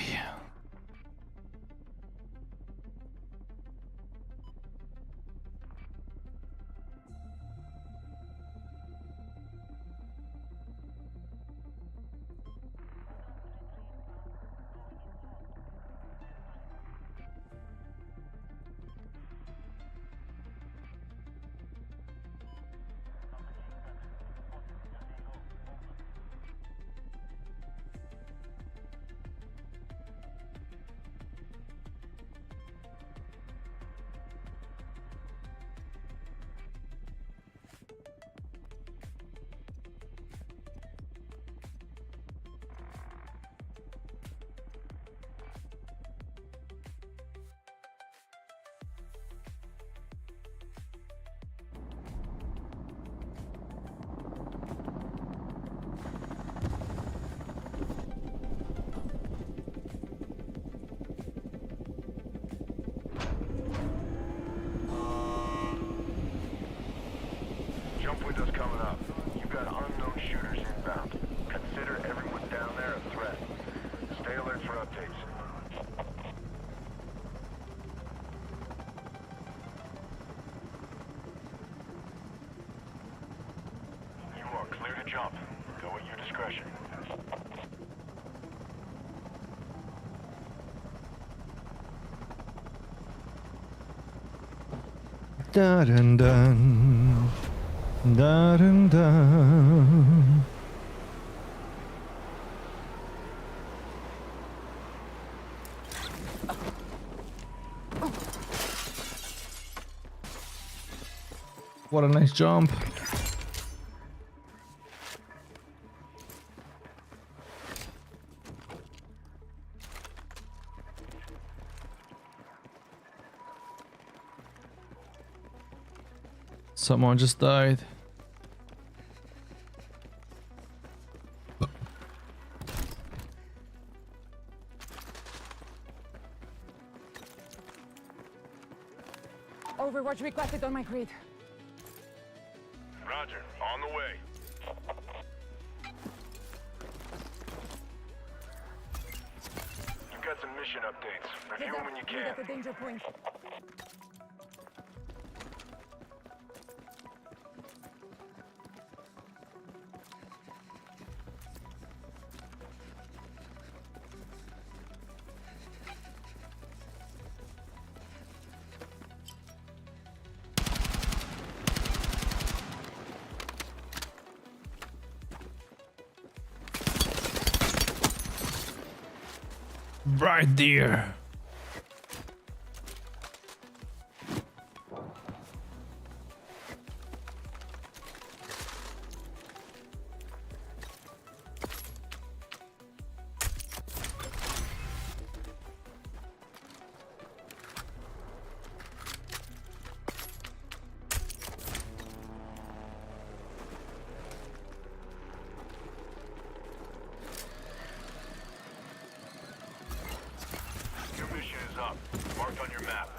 Jump windows coming up. You've got unknown shooters inbound. Consider everyone down there a threat. Stay alert for updates. You are clear to jump. Go at your discretion. Dun dun dun. Dun dun dun. What a nice jump. Someone just died. Overwatch requested on my grid. Roger. On the way. You've got some mission updates. Review them when you can. At the danger point. Right there. Your mission is up. Marked on your map.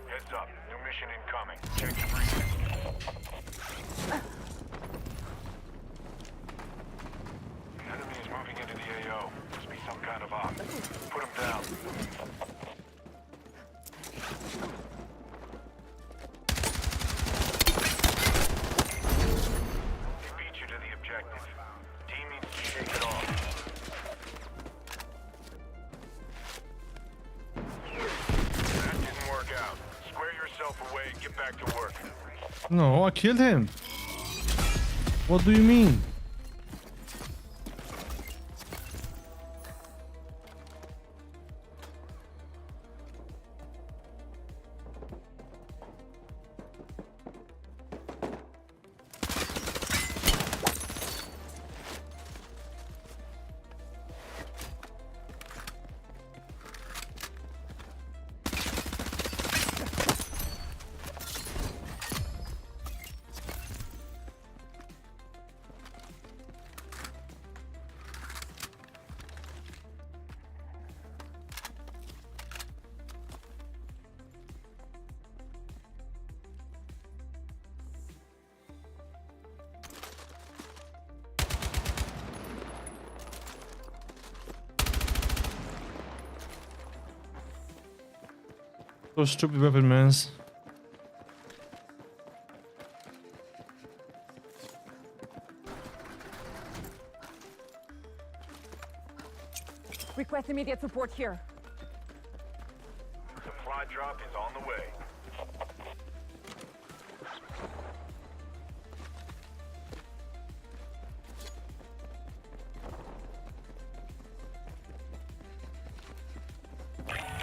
Heads up. New mission incoming. Check your briefing. Enemy is moving into the AO. Must be some kind of op. Put him down. They beat you to the objective. Team needs to shake it off. That didn't work out. Square yourself away and get back to work. No, I killed him. What do you mean? Those stupid weapon mans. Request immediate support here. Supply drop is on the way.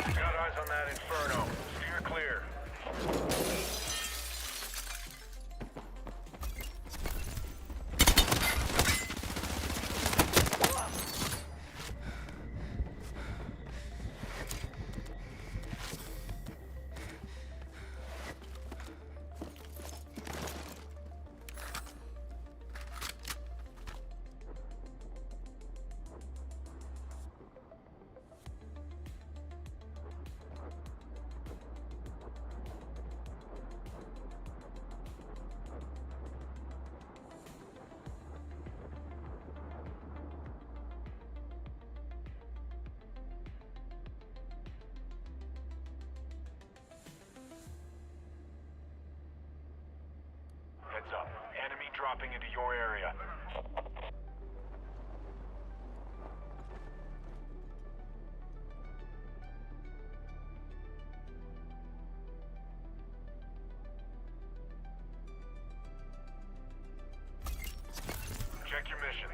Got eyes on that Inferno. Steer clear. Heads up. Enemy dropping into your area. Check your missions.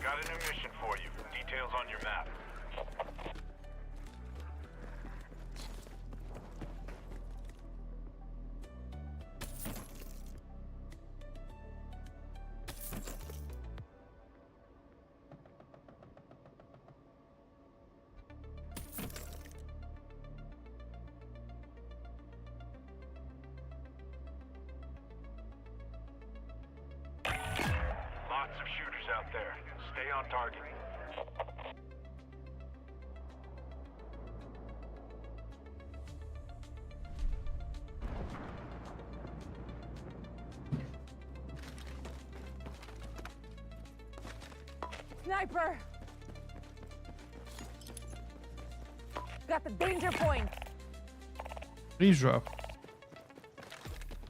Got a new mission for you. Details on your map. Lots of shooters out there. Stay on target. Sniper! Got the danger point. Please drop.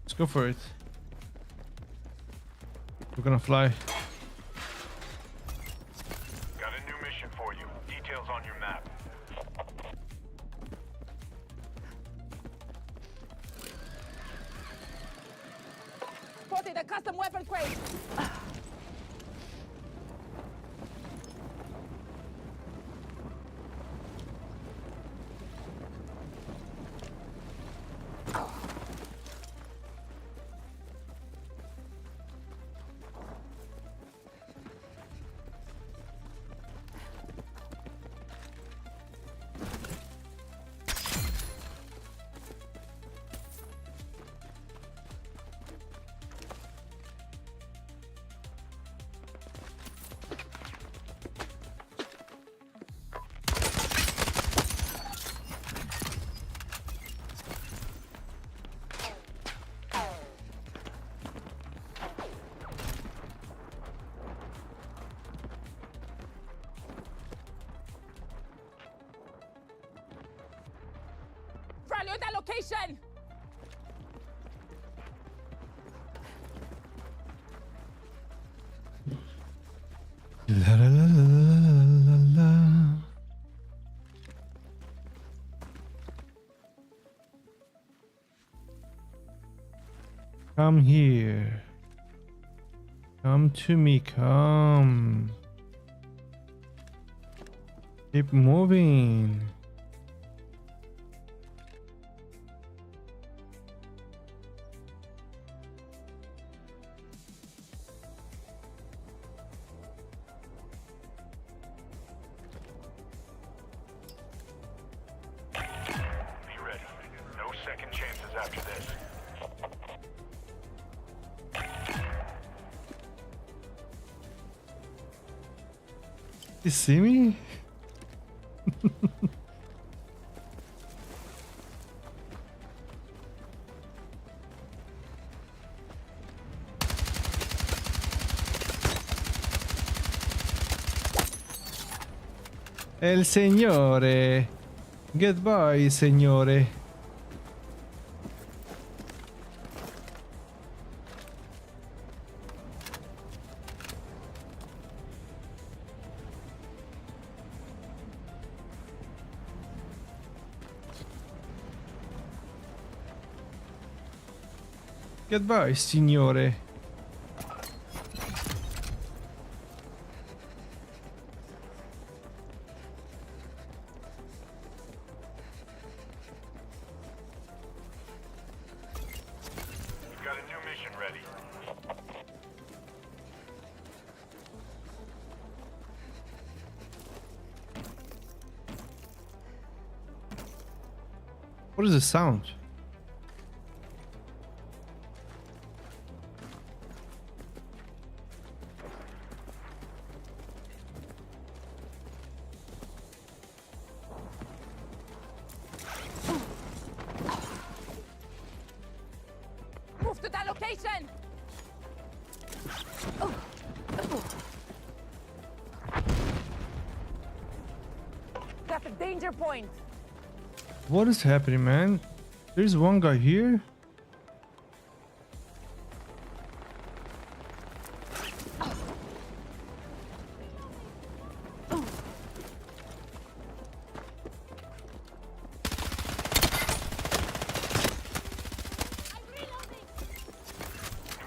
Let's go for it. We're gonna fly. Got a new mission for you. Details on your map. Spotted a custom weapon crate. Value that location! La la la la la la. Come here. Come to me, come. Keep moving. Be ready. No second chances after this. You see me? El Signore. Goodbye, Signore. Goodbye, Signore. We've got a new mission ready. What is the sound? Move to that location! That's a danger point! What is happening, man? There's one guy here. New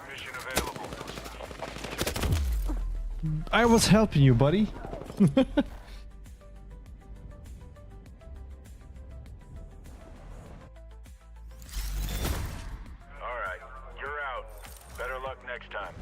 mission available. I was helping you, buddy. All right, you're out. Better luck next time.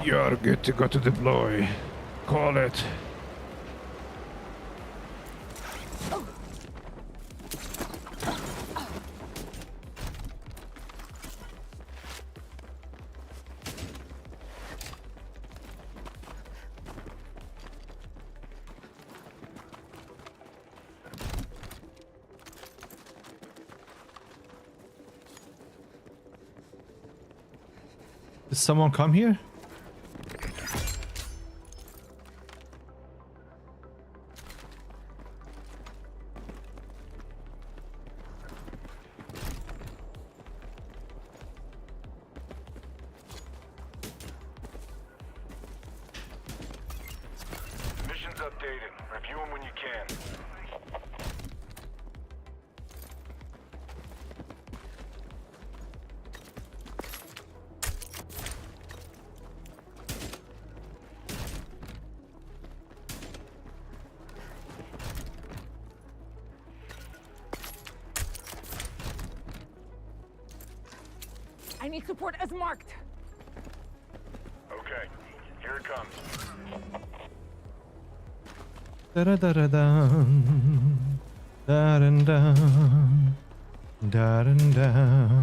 You're good to go to deploy. Call it. Did someone come here? Mission's updated. Review them when you can. I need support as marked. Okay, here it comes. Da da da da da da da da da da.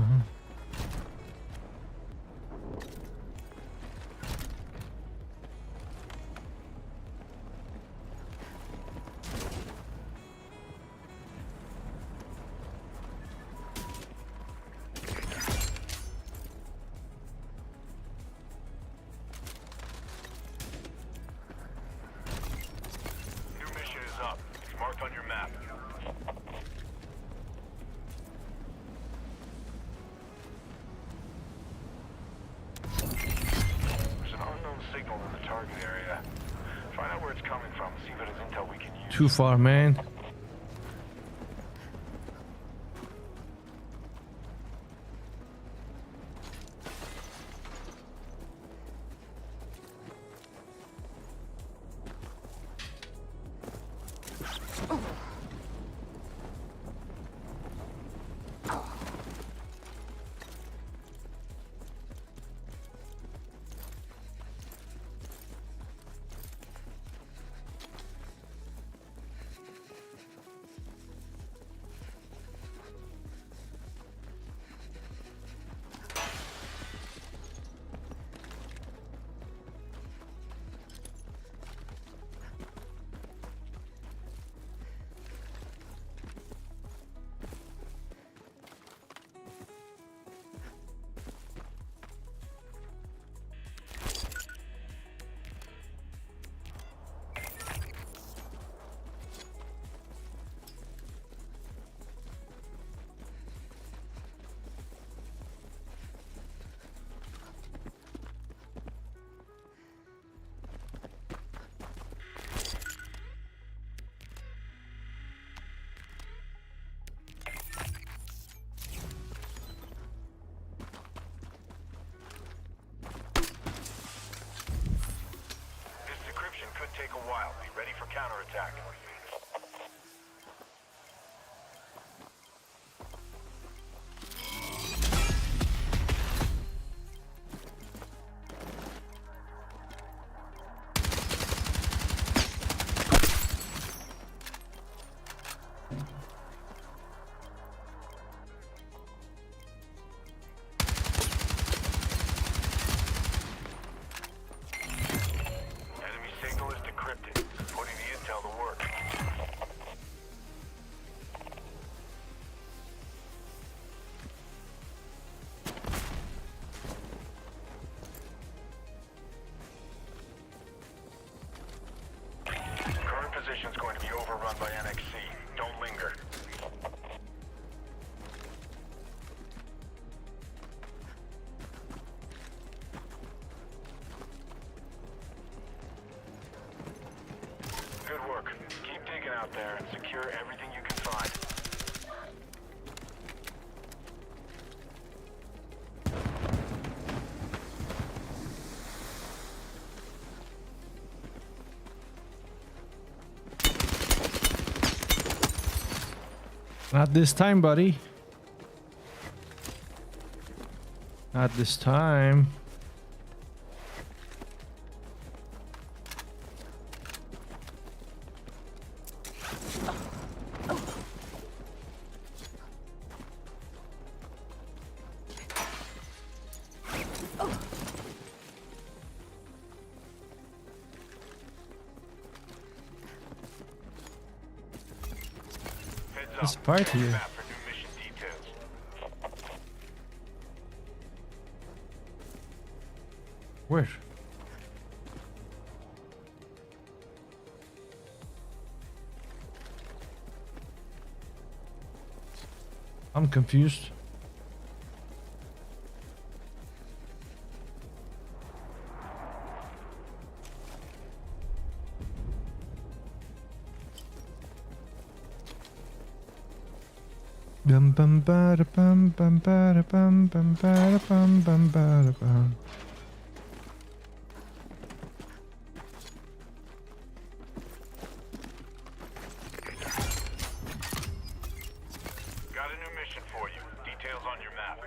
New mission is up. It's marked on your map. There's an unknown signal in the target area. Find out where it's coming from. See if it is intel we can use. Too far, man. This decryption could take a while. Be ready for counterattack. Enemy signal is decrypted, putting the intel to work. Current position's going to be overrun by NXC. Don't linger. Good work. Keep digging out there and secure everything you can find. Not this time, buddy. Not this time. Let's up. fight Check the here. map for new mission details. Where? I'm confused. Bum bum ba da bum bum ba da bum bum ba da bum bum ba da bum. Got a new mission for you. Details on your map.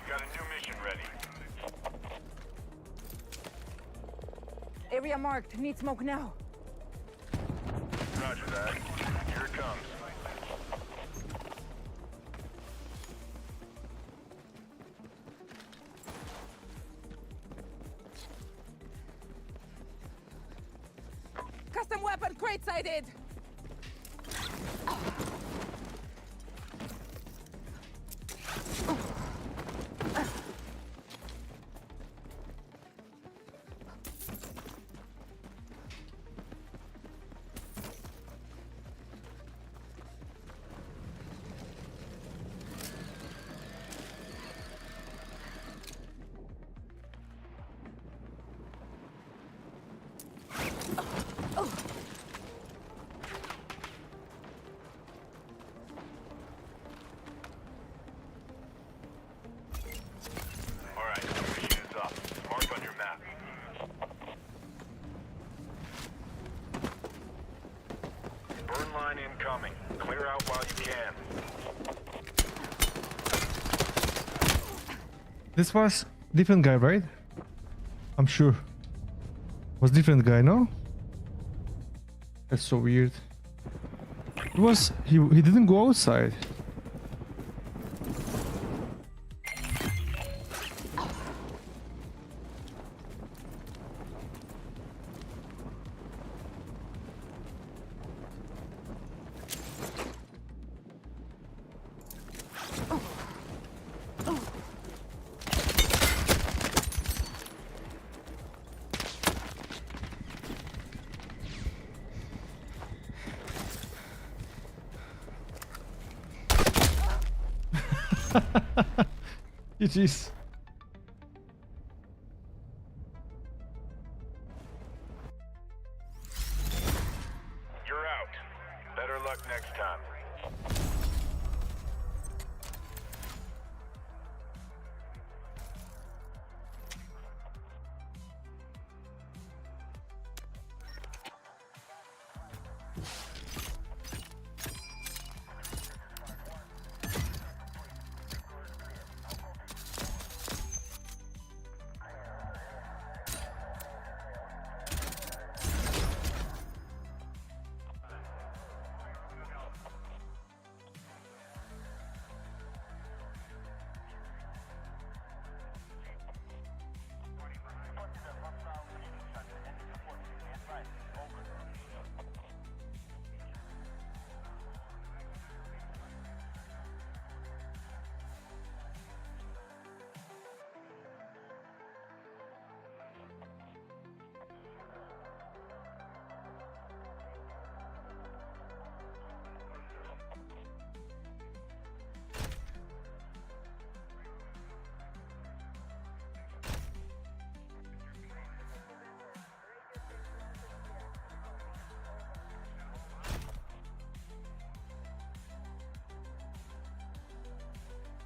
Got a new mission ready. Area marked. Need smoke now. Roger that. Here it comes. Custom weapon crate sighted. All right, mission is up. Mark on your map. Burn line incoming. Clear out while you can. This was different guy, right? I'm sure. Was different guy, no? That's so weird. It was he didn't go outside. GG's. You're out. Better luck next time.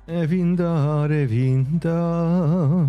Evindar, evindar.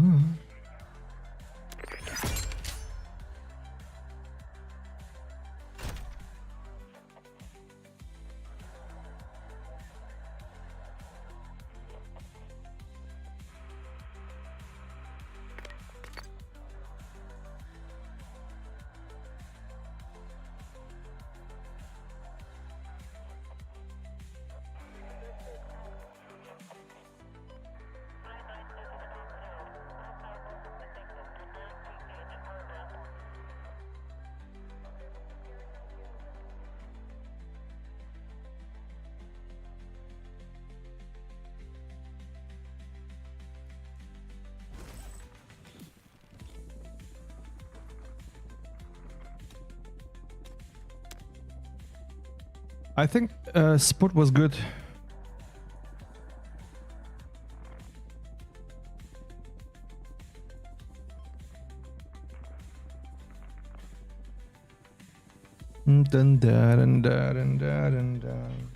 I think Sport was good. Dun, dun, dun, dun, dun, dun.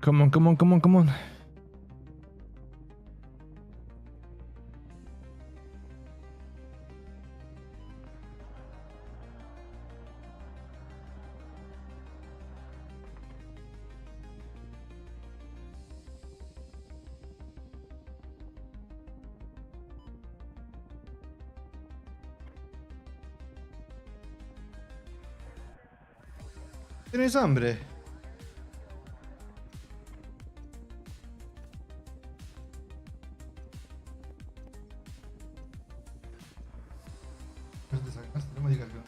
Come on, come on, come on, come on. ¿Tienes hambre? No me digas que no.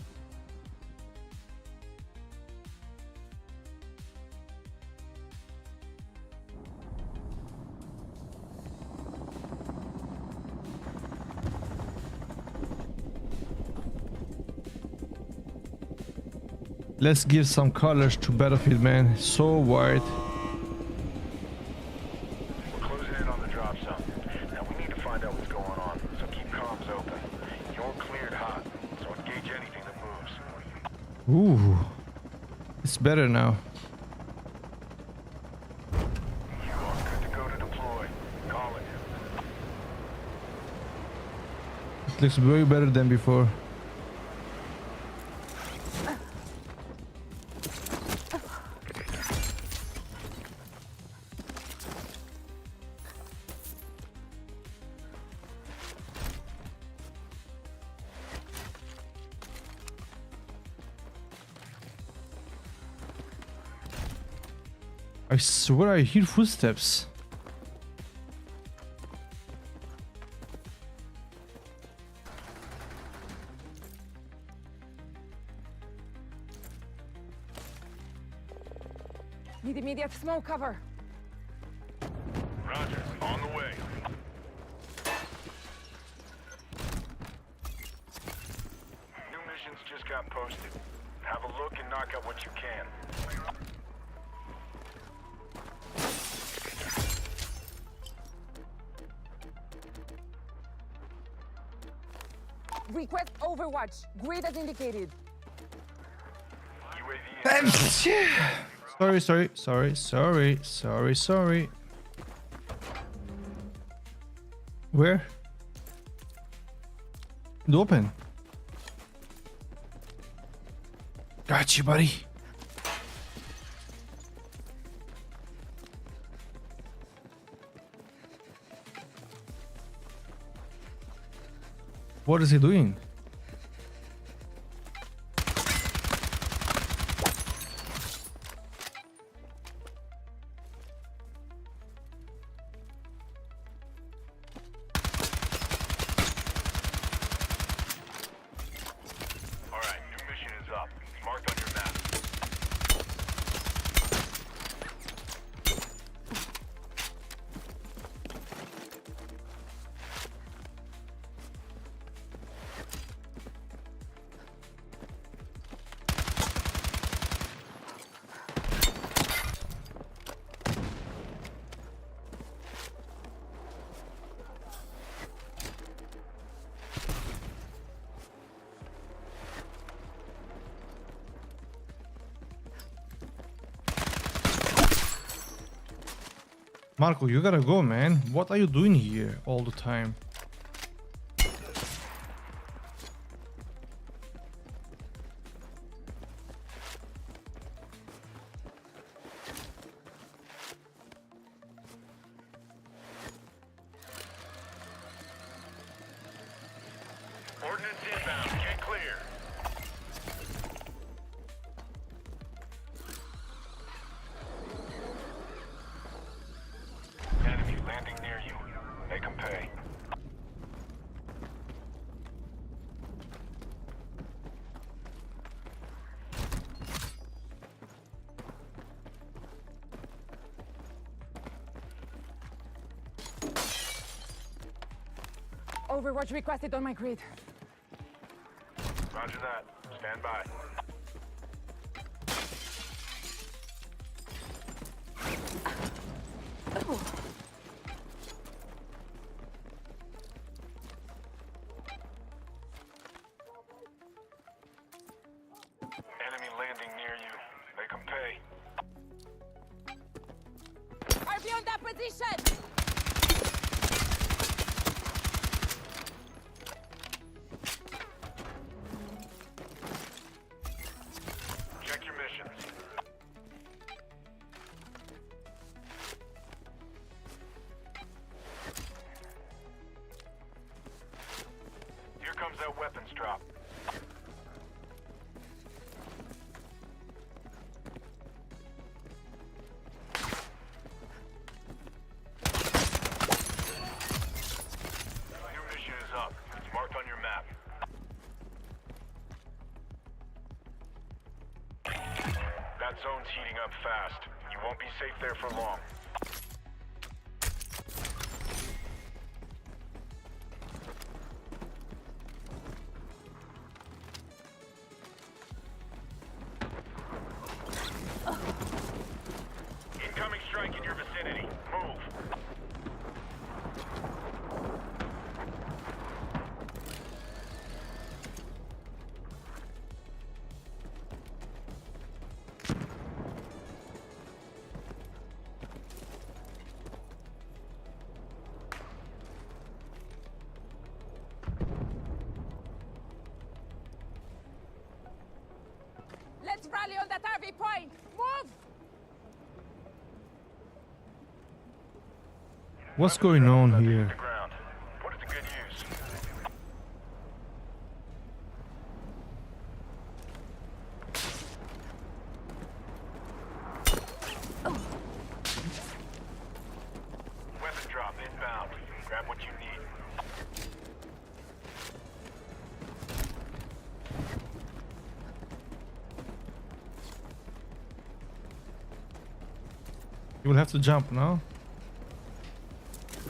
Let's give some colors to Battlefield, man. So wide. We're closing in on the drop zone. Now we need to find out what's going on, so keep comms open. You're cleared hot, so engage anything that moves. Ooh. It's better now. You are good to go to deploy. Call it. It looks way better than before. I swear I hear footsteps. Need immediate smoke cover. Roger, on the way. New missions just got posted. Have a look and knock out what you can. Request Overwatch. Grid as indicated. UAV Sorry. Where? The open. Got you, buddy. What is he doing? Alright, new mission is up. It's marked on your map. Marco, you gotta go, man. What are you doing here all the time? Ordnance inbound. Get clear. Enemy landing near you. Make 'em pay. Overwatch requested on my grid. Roger that. Stand by. Enemy landing near you. Make 'em pay. RV on that position! Check your missions. Here comes that weapons drop. New mission is up. It's marked on your map. That zone's heating up fast. You won't be safe there for long. Incoming strike in your vicinity. Move. Let's rally on that RV point! Move! What's going on Underneath here? the ground. Put it to good use. Weapon drop inbound. Grab what you need. You will have to jump now.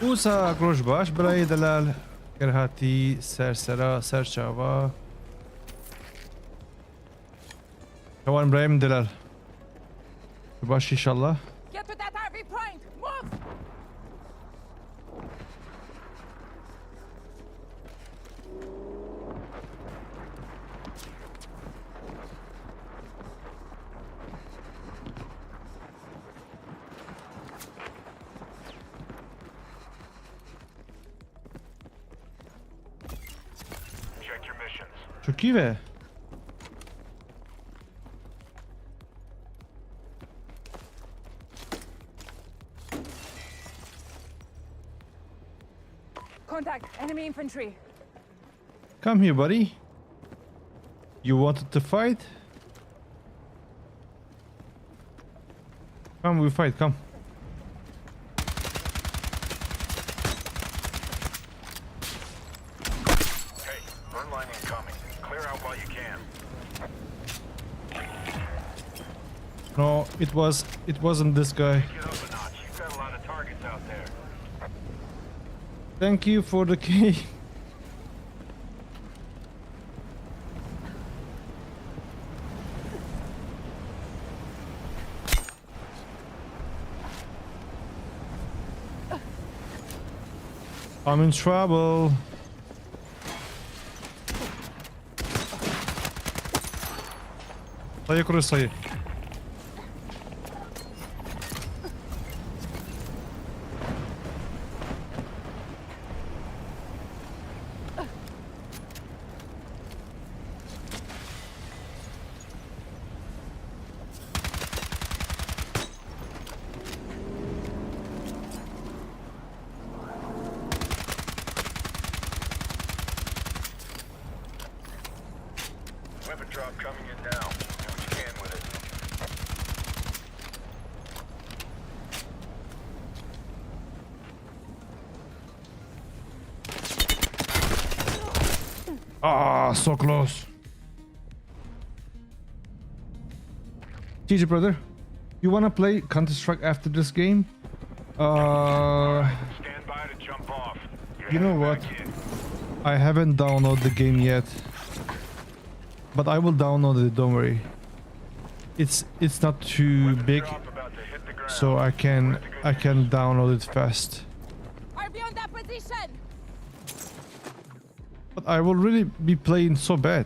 Usa grosh bash برای دلال کرهاتی سرسرا سرچاوا كوان برايم دلال باش ان شاء الله. Get to that RV point! Move! Check your missions. شو كيفه؟ Contact enemy infantry. Come here, buddy. You wanted to fight? Come, we fight, come. Hey, burn line incoming. Clear out while you can. No, it wasn't this guy. Get up a notch. You've got a lot of targets out there. Thank you for the key. I'm in trouble. طيب كل صحيح. Ah, so close. GG, brother. You wanna play Counter-Strike after this game? Stand by to jump off. You're You know heading what? back in. I haven't downloaded the game yet, but I will download it. Don't worry. It's not too big, Drop about to hit the ground. so I can download it fast. RB on that position! But I will really be playing so bad.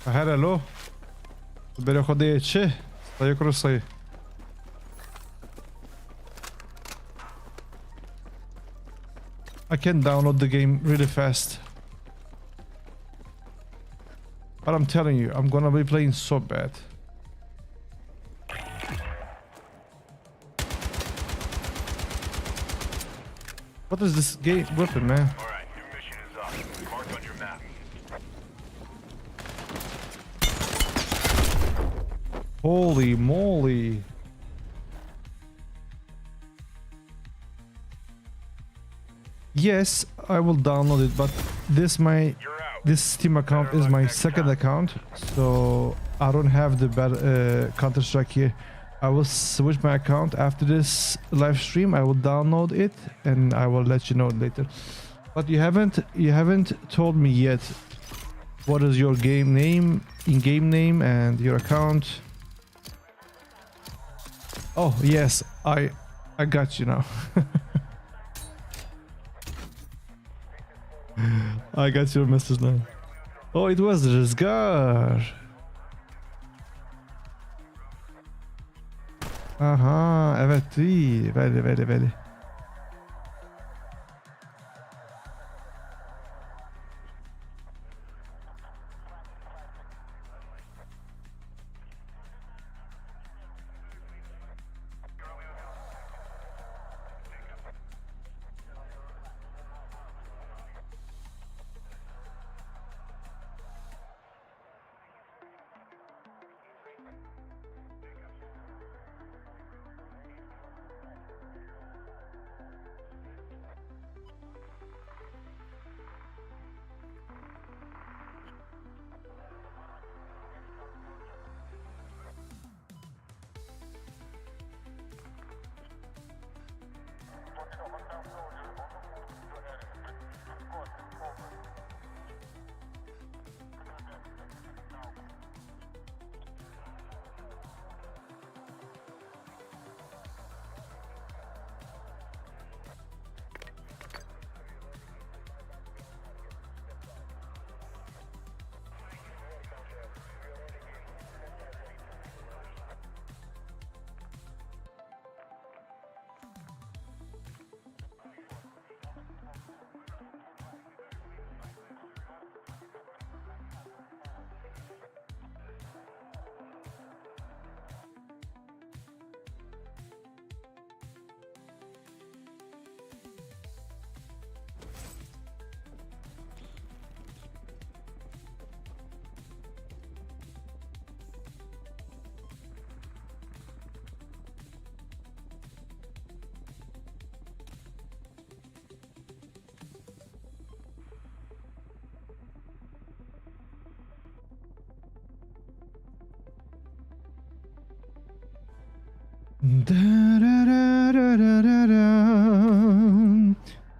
Hello. Dobbiamo ходити. Стаю круси. I can download the game really fast. But I'm telling you, I'm gonna be playing so bad. What is this game weapon, man? All right, new mission is up. Mark on your map. Holy moly. Yes, I will download it, but You're out. this Steam account is my second account, so I don't have the Counter-Strike here. I will switch my account after this live stream. I will download it and I will let you know later. But you haven't told me yet what is your game name, in-game name, and your account. Oh yes, I got you now. I got your message now. Oh, it was Rizgar. Aha, evet iyi. Very.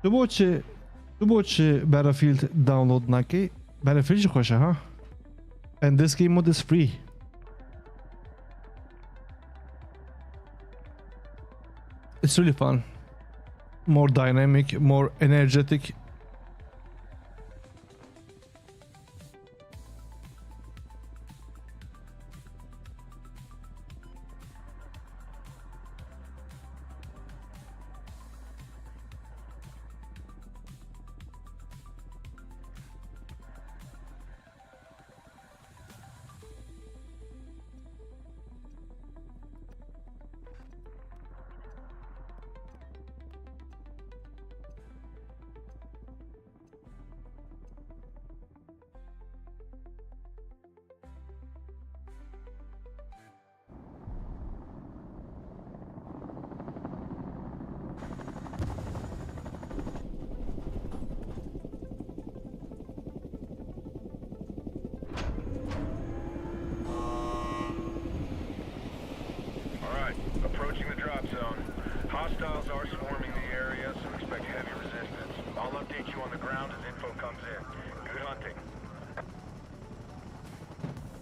Tu watch Battlefield download naki. Battlefield ji خوشه ها. And this game mode is free. It's really fun. More dynamic, more energetic.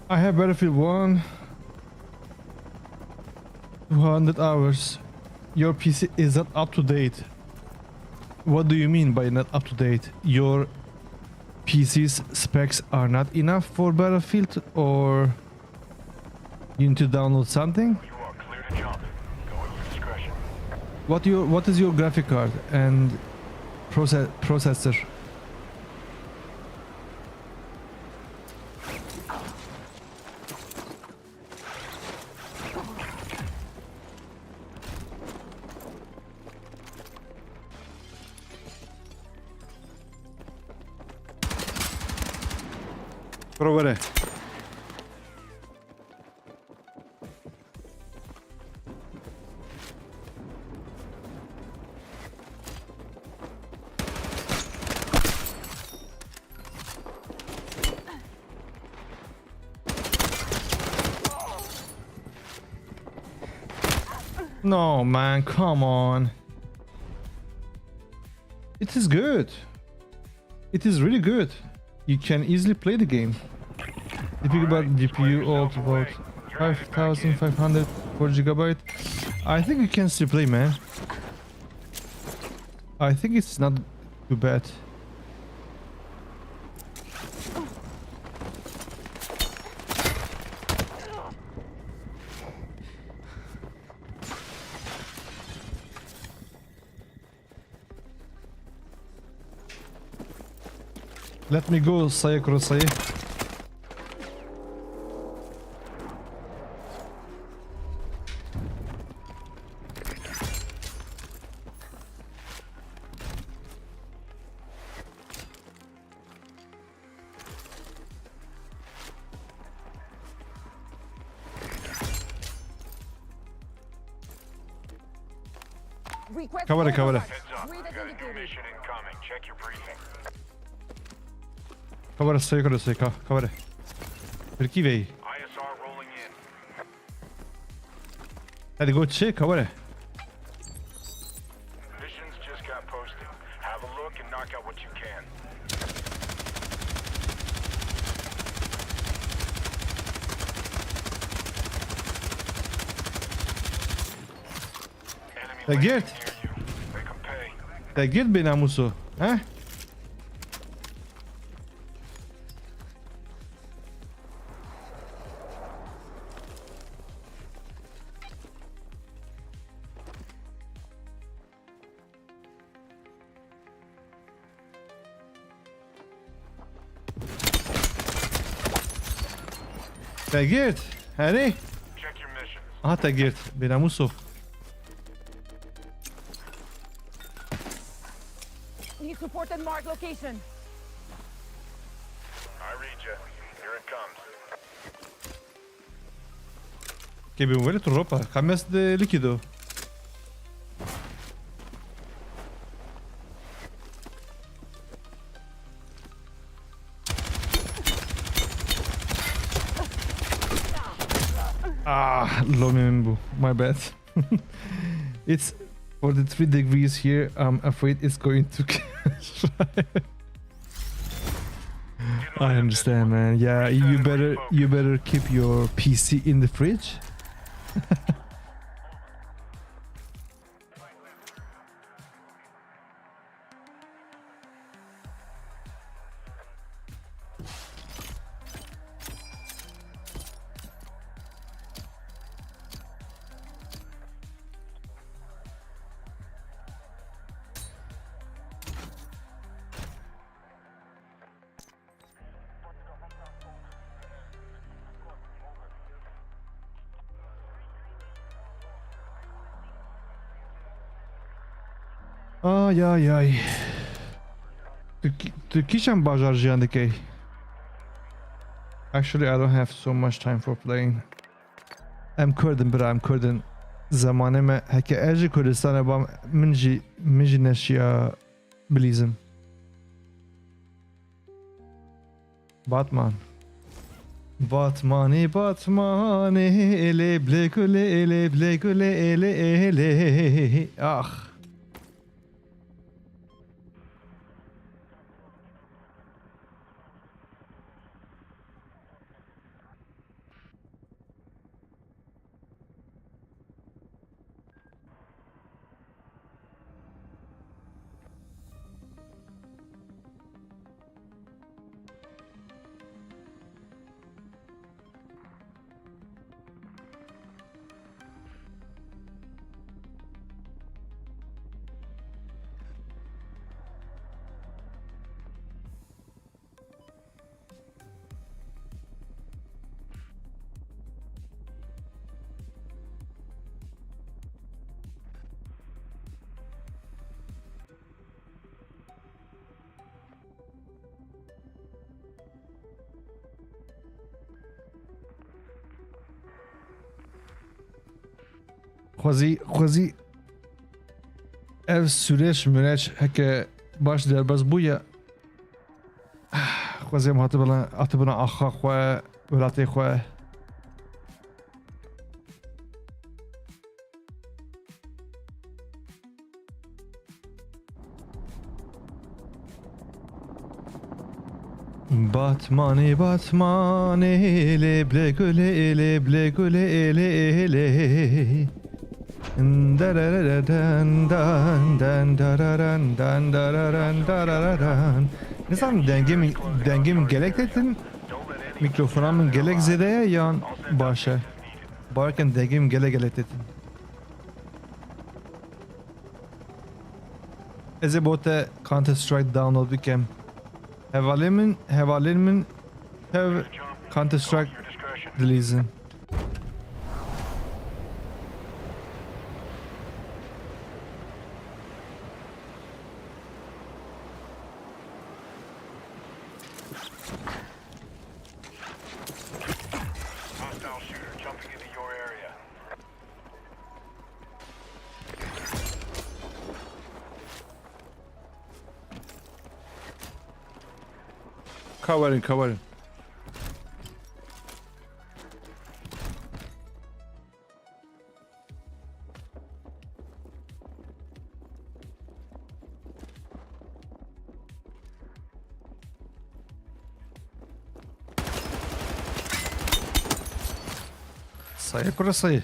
I have Battlefield 1. 200 hours. Your PC is not up to date. What do you mean by not up to date? Your PC's specs are not enough for Battlefield, or you need to download something? You are clear to jump. Go at your discretion. What is your graphic card and processor? Provare. No, man, come on. It is good. It is really good. You can easily play the game. If you about GPU old about 5,500 4 GB, I think you can still play, man. I think it's not too bad. Let me go, Saya Kurosai. Request Cover it, cover it. Heads up. Read it Got a in the new GUI. mission incoming. Check your briefing. Cover Saya Kurosai, cover. Perkivei. ISR rolling in. Hadi go check, cover. Missions just got posted. Have a look and knock out what you can. Enemy Hey, landing Gert. near you. Make 'em pay. Te git be namusu. He? Te git. Hadi. Check your missions. Aha te git. Be namusu. Need support at mark location. I read you. Here it comes. Che abbiamo venuto roba. Cambias de liquido. Ah, Lomimbu. My bad. It's 43 degrees here. I'm afraid it's going to catch fire. I understand, man. Yeah, you better keep your PC in the fridge. Ay ay ay. Türkişem bajarjandaki. Actually, I don't have so much time for playing. I'm Kurden, but I'm Kurden. Zamaneme heke erji Kurdistan bam minji neşya bilizim. Batman. Batmani Batmani ele blekule ele blekule ele ele. Ah. خوازی ev süreç müreç heke baş derbaz buya خوازی هم هاته بنا آخا خواه ولاتی خواه Batmani Batmani leble güle leble güle le Darararan dan dan dararan dan dararan dararan. Ne zaman dengemi gelek dedin? Mikrofonamın gelek zedeye yan başa. Barken dengemi gelek dedin. Eze bote Counter Strike download bikem. Hevalerimin hev Counter Strike dilizin. Hostile shooter jumping into your area. Covering. Sayı kura sayı.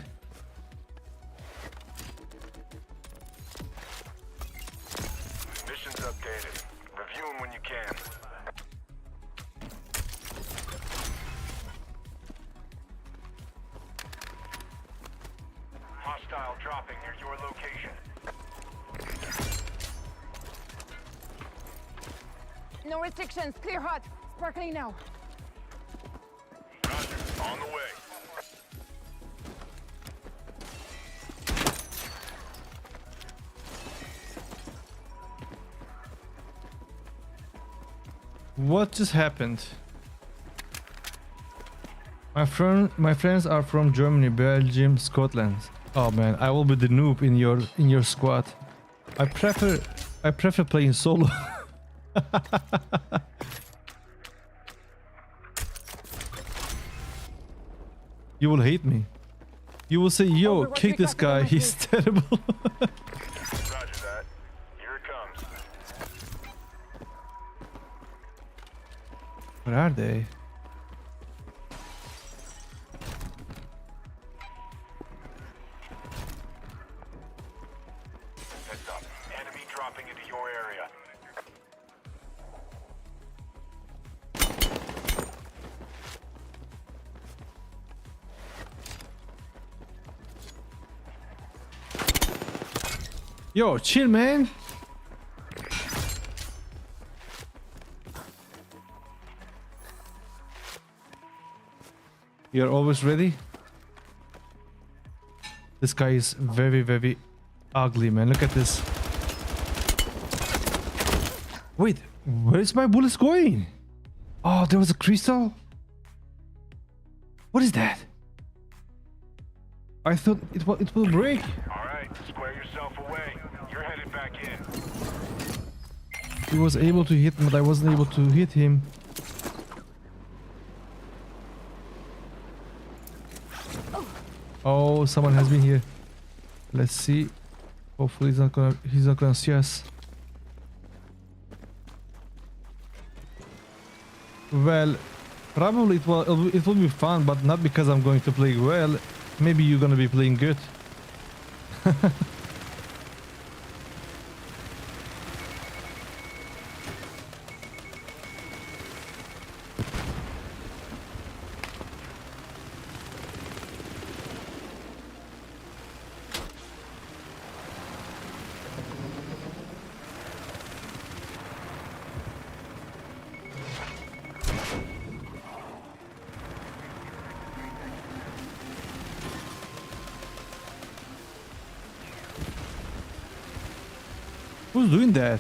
Mission's updated. Review them when you can. Hostile dropping near your location. No restrictions. Clear hot. Sparkling now. Roger. On the way. What just happened? My friends are from Germany, Belgium, Scotland. Oh man, I will be the noob in your squad. I prefer playing solo. You will hate me. You will say, "Yo, kick this guy. He's terrible." Roger that. Here it comes. Where are they? Heads up. Enemy dropping into your area. Yo, chill, man. You're always ready. This guy is very, very ugly, man. Look at this. Wait, where is my bullets going? Oh, there was a crystal. What is that? I thought it will break. All right. Square yourself away. You're headed back in. He was able to hit me, but I wasn't able to hit him. Oh, someone has been here. Let's see. Hopefully he's not gonna see us. Well, probably it will be fun, but not because I'm going to play well. Maybe you're gonna be playing good. Who's doing that?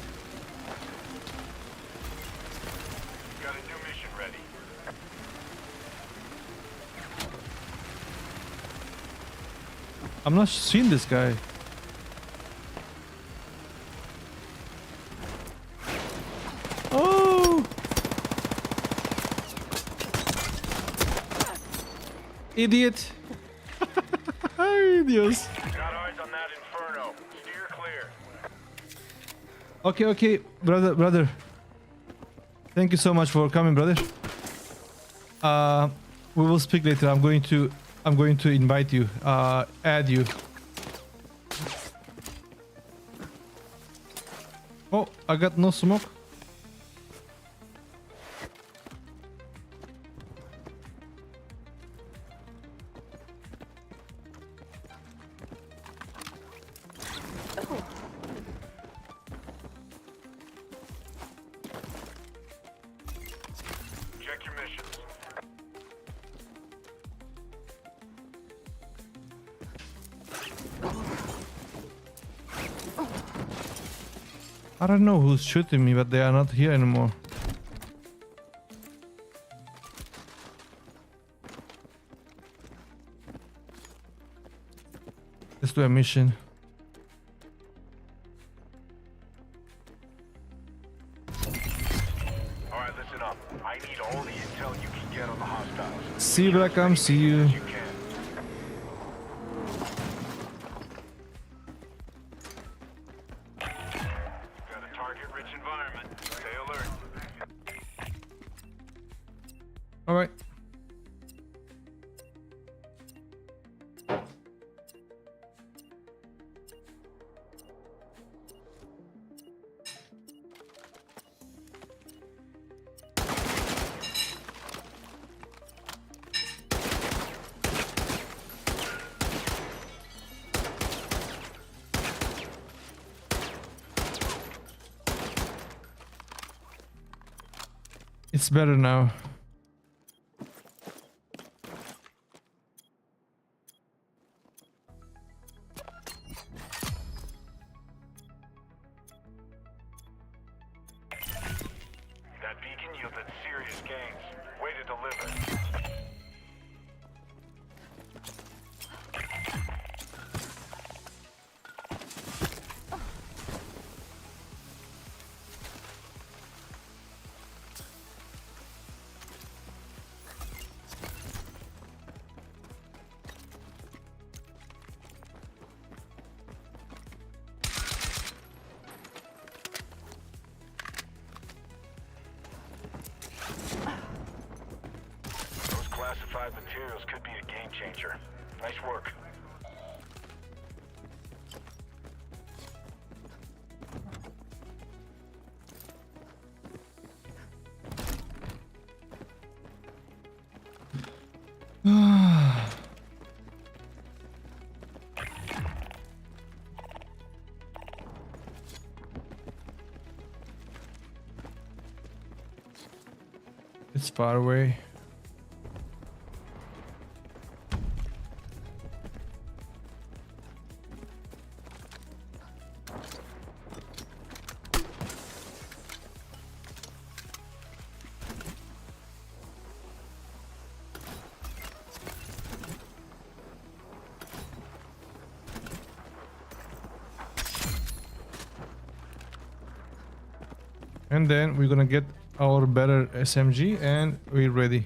Got a new mission ready. I'm not seeing this guy. Oh! Idiot! Ay, Dios. Got eyes on that inferno. Steer clear. Okay, okay, brother. Thank you so much for coming, brother. We will speak later. I'm going to invite you, add you. Oh, I got no smoke. Check your missions. I don't know who's shooting me, but they are not here anymore. Let's do a mission. All right, listen up. I need all the intel you can get on the hostiles. See you, Blackham. See you. You can. Got a target-rich environment. Stay alert. All right. It's better now. That beacon yielded serious gains. Way to deliver. Those classified materials could be a game changer. Nice work. It's far away. And then we're gonna get our better SMG and we're ready.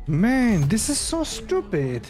Man, this is so stupid.